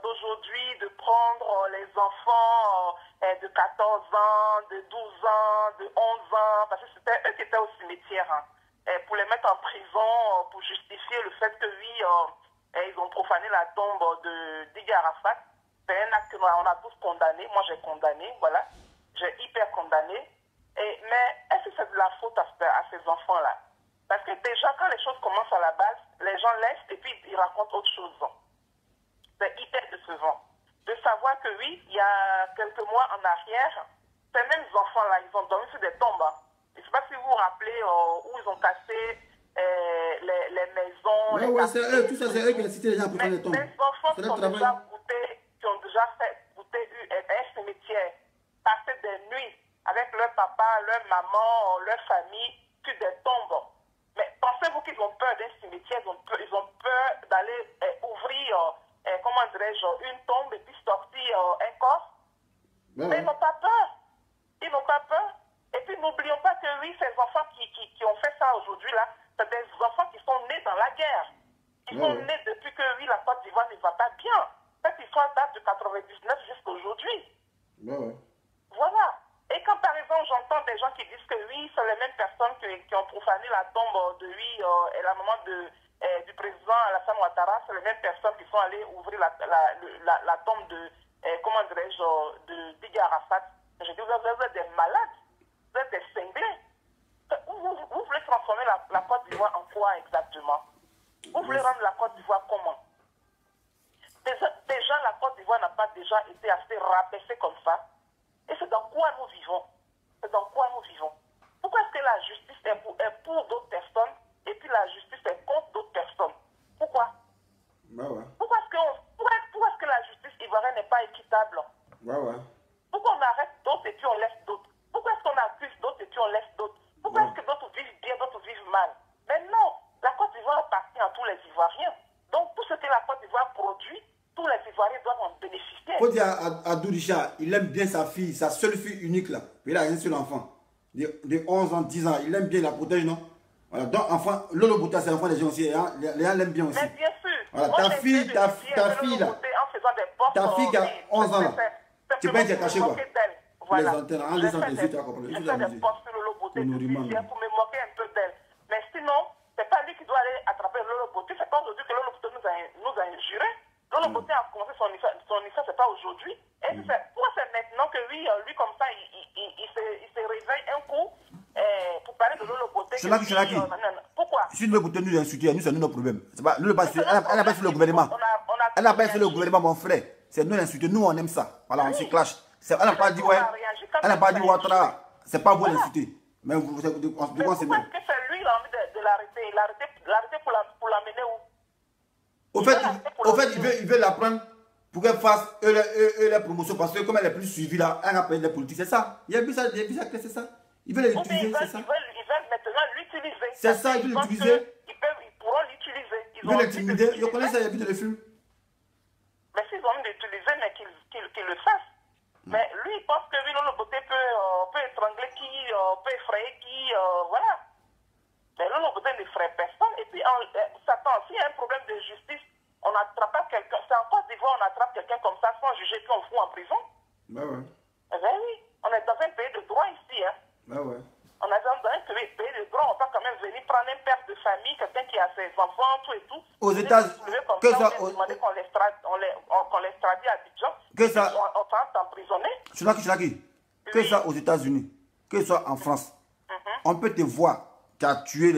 d'aujourd'hui de prendre les enfants de 14 ans, de 12 ans, de 11 ans, parce que c'était eux qui étaient au cimetière, hein, pour les mettre en prison, pour justifier le fait que oui, ils ont profané la tombe de Didier Arafat. C'est un acte que on a tous condamné. Moi, j'ai condamné, voilà. J'ai hyper condamné. Mais est-ce que c'est de la faute à ces enfants-là? Parce que déjà, quand les choses commencent à la base, les gens laissent et puis ils racontent autre chose. C'est hyper décevant. De savoir que oui, il y a quelques mois en arrière, ces mêmes enfants-là, ils ont dormi sur des tombes. Je ne sais pas si vous vous rappelez où ils ont cassé les maisons. Ouais, ouais, c'est eux, tout ça, c'est eux qui ont incité les gens pour faire des tombes. Les enfants qui ont déjà goûté un cimetière, passé des nuits avec leur papa, leur maman, leur famille, sur des tombes. Mais pensez-vous qu'ils ont peur d'un cimetière, ils ont peur d'aller ouvrir, comment dirais-je, une tombe et puis sortir un corps? Ouais, Mais ils n'ont pas peur. Ils n'ont pas peur. Et puis n'oublions pas que oui, ces enfants qui ont fait ça aujourd'hui là, c'est des enfants qui sont nés dans la guerre. Ils sont nés depuis que oui, la Côte d'Ivoire ne va pas bien. Cette histoire date de 99 jusqu'à aujourd'hui. Voilà. Et quand par exemple j'entends des gens qui disent que oui, c'est les mêmes personnes qui ont profané la tombe de lui et la maman du président Alassane Ouattara, c'est les mêmes personnes qui sont allées ouvrir la tombe de, comment dirais-je, de Didier Arafat. Je dis, vous êtes des malades, vous êtes des cinglés. Vous voulez transformer la Côte d'Ivoire en quoi exactement? Vous voulez rendre la Côte d'Ivoire comment? Déjà, la Côte d'Ivoire n'a pas déjà été assez rabaissée comme ça. Et c'est dans quoi nous vivons? C'est dans quoi nous vivons? Pourquoi est-ce que la justice est pour d'autres personnes et puis la justice est contre d'autres personnes? Pourquoi? Pourquoi est-ce que la justice ivoirienne n'est pas équitable? Pourquoi on arrête d'autres et puis on laisse d'autres? Pourquoi est-ce qu'on accuse d'autres et puis on laisse d'autres? Pourquoi est-ce que d'autres vivent bien, d'autres vivent mal? Mais non, la Côte d'Ivoire appartient à tous les Ivoiriens. Donc tout ce que la Côte d'Ivoire produit, tous les Ivoiriens doivent en bénéficier. Il faut dire à Dourisha, il aime bien sa fille, sa seule fille unique là. Il a un seul enfant. De 11 ans, 10 ans, il aime bien, il la protège, non? Voilà, donc enfant, Lolo Bota, c'est l'enfant des gens aussi. Hein? Les gens l'aiment bien aussi. Mais bien sûr. Voilà, ta fille là, ta fille qui a 11 ans là. Tu peux être caché quoi? Voilà. Les antennes, en les antennes, tu as compris. Je fais des postes sur Lolo Beauté pour me moquer un peu d'elle. Mais sinon, c'est pas lui qui doit aller attraper Lolo Beauté. C'est pas aujourd'hui que Lolo Beauté nous a injurés. Lolo Beauté a commencé son histoire, c'est pas aujourd'hui. Et pourquoi c'est maintenant que lui comme ça, il se réveille un coup pour parler de Lolo Beauté? C'est là qui Pourquoi? Si Lolo Beauté nous insulte, nous, c'est notre problème. Elle n'a pas fait le gouvernement. Elle n'a pas fait le gouvernement, mon frère. C'est nous l'insulter. Nous, on aime ça. Voilà, on se clash. Elle n'a pas dit, ouais. Elle n'a pas dit, Ouattara. C'est pas vous l'insulter. Mais vous c'est nous. Pourquoi est-ce que c'est lui qui a envie de l'arrêter? L'arrêter pour l'amener où? Au fait, il veut la prendre pour qu'elle fasse la promotion. Parce que comme elle est plus suivie là, elle a payé les politiques. C'est ça. Il y a vu ça, c'est ça. Il veut l'utiliser, c'est ça. Ils veulent maintenant l'utiliser. C'est ça, ils veulent l'utiliser. Ils pourront l'utiliser. Ils veulent l'intimider. Je connais ça, il y a vu dans les films. Mais s'ils ont envie de l'utiliser, mais qu'ils le fassent. Mais lui, il pense que Lolo Beauté peut étrangler qui, peut effrayer qui, voilà. Mais Lolo Beauté n'effraie personne. Et puis, s'il y a un problème de justice, on n'attrape pas quelqu'un. C'est en Côte d'Ivoire, on attrape quelqu'un comme ça sans juger, puis on fout en prison. Eh bien oui, on est dans un pays de droit ici. Hein. On est dans un pays de droit, on va quand même venir prendre un père de famille, quelqu'un qui a ses enfants, tout et tout. Aux États-Unis, que ça, qu'on l'extradie à Abidjan, que ça, on va t'emprisonner. Que ça aux États-Unis, que ça en France, on peut te voir, tu as tué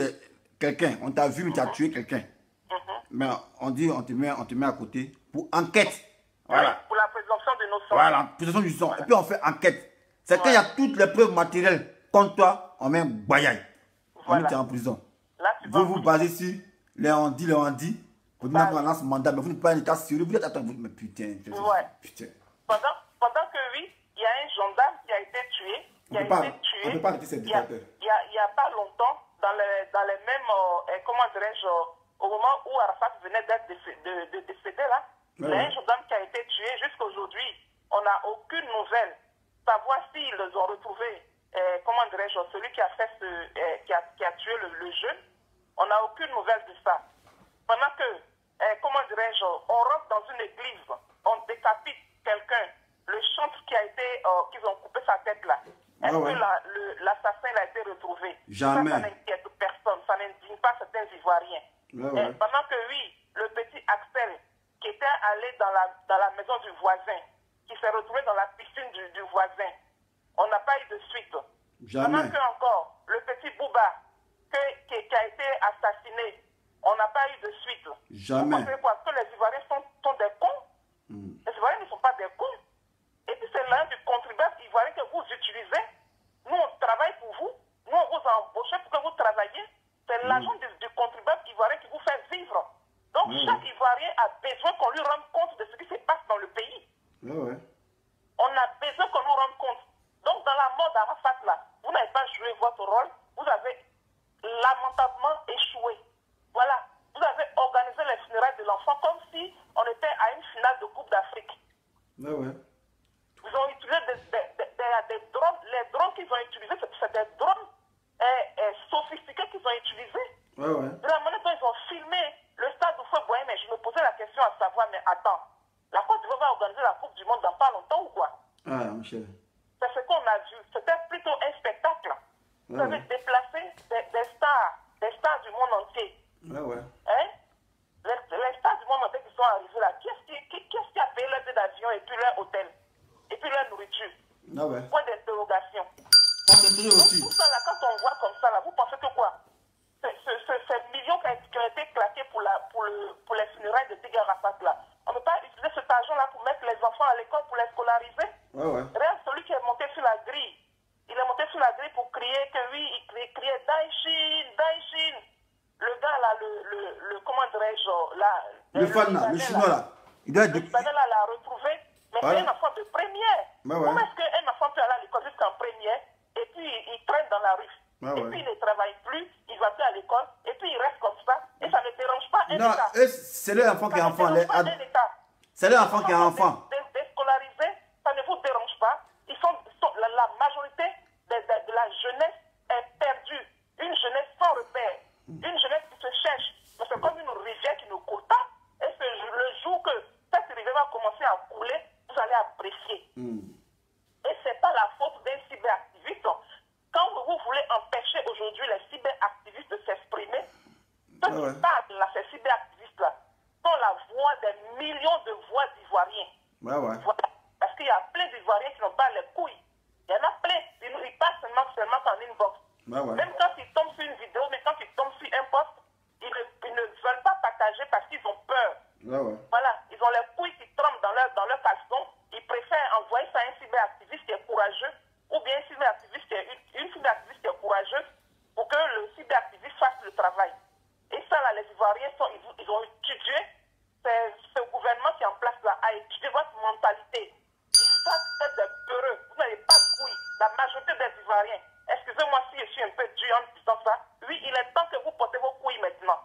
quelqu'un, on t'a vu, mais tu as tué quelqu'un. Mais on dit, on te met à côté pour enquête. Voilà. Pour la présomption de nos sangs. Voilà, présomption du sang. Et puis on fait enquête. C'est qu'il y a toutes les preuves matérielles contre toi, on met un bayaille. On met en prison. Là, vous basez sur les on dit, vous dites qu'on lance mandat, mais vous n'êtes pas un état sérieux. Vous êtes attendez, mais putain. Putain. Pendant que oui, il y a un gendarme qui a été tué. On ne peut pas arrêter ces dictateurs. Il n'y a pas longtemps, dans les mêmes, comment dirais-je, au moment où Arafat venait d'être décédé là, il y a un gendarme qui a été tué. Jusqu'aujourd'hui, on n'a aucune nouvelle. Savoir s'ils ont retrouvé, comment dirais-je, celui qui a fait qui a tué le jeune, on n'a aucune nouvelle de ça. Pendant que, comment dirais-je, on rentre dans une église, on décapite quelqu'un, le chantre qui a été, qu'ils ont coupé sa tête là. Est-ce que l'assassin a été retrouvé? Jamais. Ça n'inquiète personne, ça n'indigne pas certains Ivoiriens. Pendant que oui, le petit Axel, qui était allé dans la maison du voisin, qui s'est retrouvé dans la piscine du voisin. On n'a pas eu de suite. Jamais. Pendant que encore, le petit Bouba, qui a été assassiné, on n'a pas eu de suite. Jamais. Vous pensez quoi? Que les Ivoiriens sont des cons? Les Ivoiriens ne sont pas des cons. Et puis c'est l'argent du contribuable ivoirien que vous utilisez. Nous, on travaille pour vous. Nous, on vous embauche pour que vous travaillez. C'est l'argent du contribuable ivoirien qui vous fait vivre. Donc, chaque Ivoirien a besoin qu'on lui rende compte de ce qui se passe dans le pays. On a besoin qu'on nous rende compte. Donc, dans la mort d'Arafat, là, vous n'avez pas joué votre rôle. Vous avez lamentablement échoué. Voilà. Vous avez organisé les funérailles de l'enfant comme si on était à une finale de Coupe d'Afrique. Ils ont utilisé des drones. Les drones qu'ils ont utilisés, c'est des drones sophistiqués qu'ils ont utilisés. De la manière dont ils ont filmé le stade où Feu Boyen, mais je me posais la question à savoir, mais attends, la Côte d'Ivoire va organiser la Coupe du Monde dans pas longtemps ou quoi? Michel. C'est ce qu'on a vu. C'était plutôt un spectacle. Vous avez déplacé des stars du monde entier. Hein? Les stars du monde entier qui sont arrivés là, qu'est-ce qui a payé leur billet d'avion et puis leur hôtel? Et puis leur nourriture? Point d'interrogation. Aussi. Tout ça là, quand on voit comme ça là, vous pensez que quoi? Ces millions qui ont été claqués pour les funérailles de Tigre Arafat là, on ne peut pas utiliser cet argent là pour mettre les enfants à l'école, pour les scolariser? Regarde celui qui est monté sur la grille. Il est monté sur la grille pour crier que oui, il criait Daïchine, Daïchine. Le gars là, comment dirais-je là, le fan là, le chinois là. Il doit être le Spanel là l'a retrouvé, mais c'est un enfant de première. Comment est-ce qu'un enfant peut aller à l'école jusqu'en première et puis il traîne dans la rue? Et puis il ne travaille plus, il va plus à l'école, et puis il reste comme ça, et ça ne dérange pas un État. Non, c'est leur enfant qui est enfant. C'est leur enfant qui est enfant. Déscolarisés, ça ne vous dérange pas. La majorité de la jeunesse est perdue. Une jeunesse sans repère. Une jeunesse qui se cherche. C'est comme une rivière qui ne coule pas. Et le jour que cette rivière va commencer à couler, vous allez apprécier. Et ce n'est pas la faute d'un cyberactiviste. Quand vous voulez empêcher aujourd'hui les cyberactivistes de s'exprimer, ceux qui parlent là, ces cyberactivistes-là, sont la voix des millions de voix d'Ivoiriens. Voilà. Parce qu'il y a plein d'Ivoiriens qui n'ont pas les couilles. Il y en a plein. Ils passent seulement en inbox. Même quand ils tombent sur une vidéo, mais quand ils tombent sur un post, ils ne veulent pas partager parce qu'ils ont peur. Voilà. Ils ont les couilles qui tremblent dans leur caleçon. Ils préfèrent envoyer ça à un cyberactiviste qui est courageux, ou bien une cyberactiviste qui est courageuse, pour que le cyberactiviste fasse le travail. Et ça, là, les Ivoiriens, ils ont étudié, ce gouvernement qui est en place là, a étudié votre mentalité. Ils savent que vous êtes des peureux, vous n'avez pas de couilles. La majorité des Ivoiriens, excusez-moi si je suis un peu dur en disant ça, oui, il est temps que vous portez vos couilles maintenant.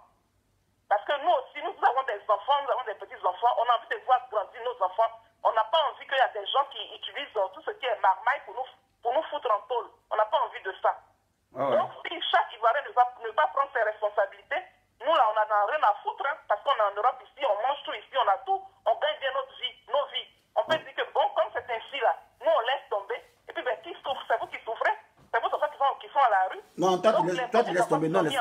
Parce que nous aussi, nous avons des enfants, nous avons des petits-enfants, on a envie de voir grandir nos enfants. On n'a pas envie qu'il y a des gens qui utilisent tout ce qui est marmaille pour nous foutre en tôle. On n'a pas envie de ça. Donc, si chaque Ivoirien ne va prendre ses responsabilités, nous là, on n'en a rien à foutre, hein, parce qu'on est en Europe ici, on mange tout ici, on a tout, on gagne bien notre vie, nos vies. On peut dire que bon, comme c'est ainsi là, nous on laisse tomber, et puis ben, qui souffre? C'est vous qui souffrez? C'est vos enfants qui sont à la rue? Non, toi tu laisses tomber, non, laisse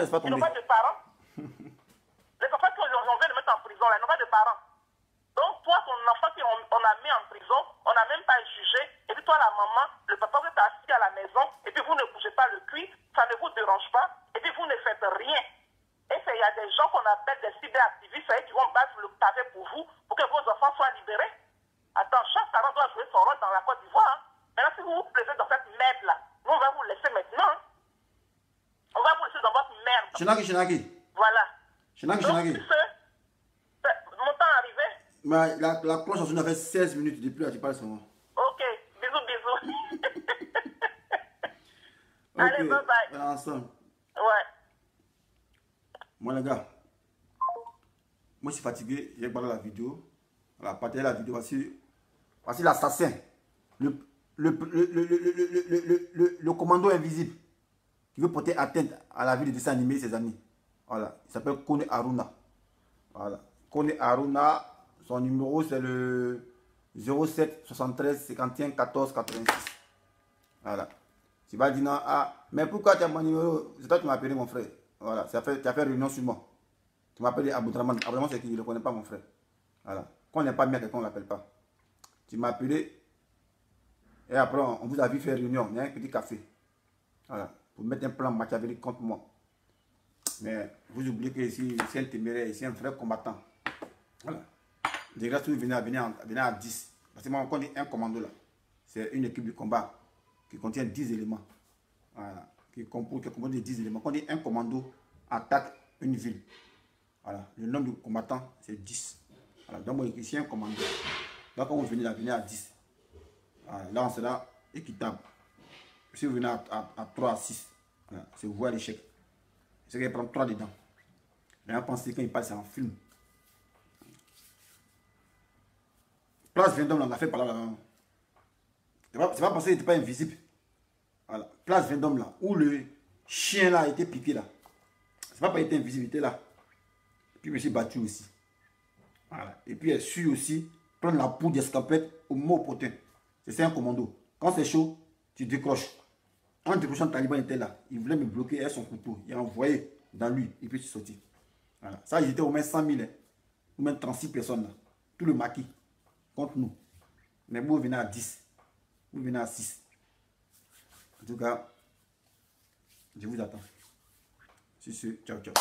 pas tomber. Ils n'ont pas de parents. Les enfants qu'on vient de mettre en prison, là, ils n'ont pas de parents. Donc, toi, ton enfant qu'on a mis en prison, on n'a même pas jugé. Et puis, toi, la maman, le papa, vous êtes assis à la maison, et puis vous ne bougez pas le cul, ça ne vous dérange pas, et puis vous ne faites rien. Et il y a des gens qu'on appelle des cyberactivistes, qui vont battre le pavé pour vous, pour que vos enfants soient libérés. Attends, chaque parent doit jouer son rôle dans la Côte d'Ivoire. Hein. Maintenant, si vous vous plaisez dans cette merde-là, nous, on va vous laisser maintenant. Hein. On va vous laisser dans votre merde. Chinaki. Voilà. Chinaki. Mon temps arrivé. Mais la cloche a sonné, fait 16 minutes depuis là, tu parles seulement. Ok, bisous. Allez, bye bye. Ensemble. Ouais. Moi, les gars, moi je suis fatigué, j'ai regardé la vidéo. Voilà, partagé la vidéo. Voici l'assassin, le commando invisible qui veut porter atteinte à la vie de dessin animé et ses amis. Voilà, il s'appelle Kone Aruna. Voilà, Kone Aruna, son numéro c'est le 07 73 51 14 86. Voilà. Tu vas dire non, ah, mais pourquoi tu as mon numéro? C'est toi qui m'as appelé mon frère. Voilà, tu as fait réunion sur moi. Tu m'appelles Aboudraman. Aboudraman, c'est qui? Je ne le connais pas, mon frère. Voilà. Quand on n'est pas bien, quelqu'un, on ne l'appelle pas. Tu m'as appelé. Et après, on vous a vu faire réunion. Il y a un petit café. Voilà. Pour mettre un plan machiavélique contre moi. Mais vous oubliez que ici, c'est un téméraire, ici, un vrai combattant. Voilà. De grâce, vous venez à 10. Parce que moi, on connaît un commando là. C'est une équipe de combat qui contient 10 éléments. Voilà. Qui compose de 10 éléments. Quand on dit un commando attaque une ville. Voilà. Le nombre de combattants, c'est 10. Voilà. Donc, moi, ici, un commando. Donc, quand vous venez à 10. Voilà. Là, on sera équitable. Si vous venez à 3 à 6, voilà. C'est vous à l'échec. C'est qu'il prend 3 dedans. Mais on pense que quand il parle, c'est en film. Place Vendôme, on a fait par là. C'est pas parce qu'il n'était pas invisible. Voilà. Place Vendôme, là, où le chien là a été piqué là. C'est pas parce qu'il était invisible, il était là. Et puis, je me suis battu aussi. Voilà. Et puis, elle suit aussi prendre la poudre d'escampette au mot opportun. C'est un commando. Quand c'est chaud, tu décroches. En décrochant, le Taliban était là. Il voulait me bloquer avec son couteau. Il a envoyé dans lui. Et puis, je suis sorti. Voilà. Ça, ils étaient au moins 100 000. Hein. Au moins 36 personnes là. Tout le maquis contre nous. Mais vous venez à 10. Vous venez à 6. En tout cas, je vous attends. Sur ce, ciao, ciao.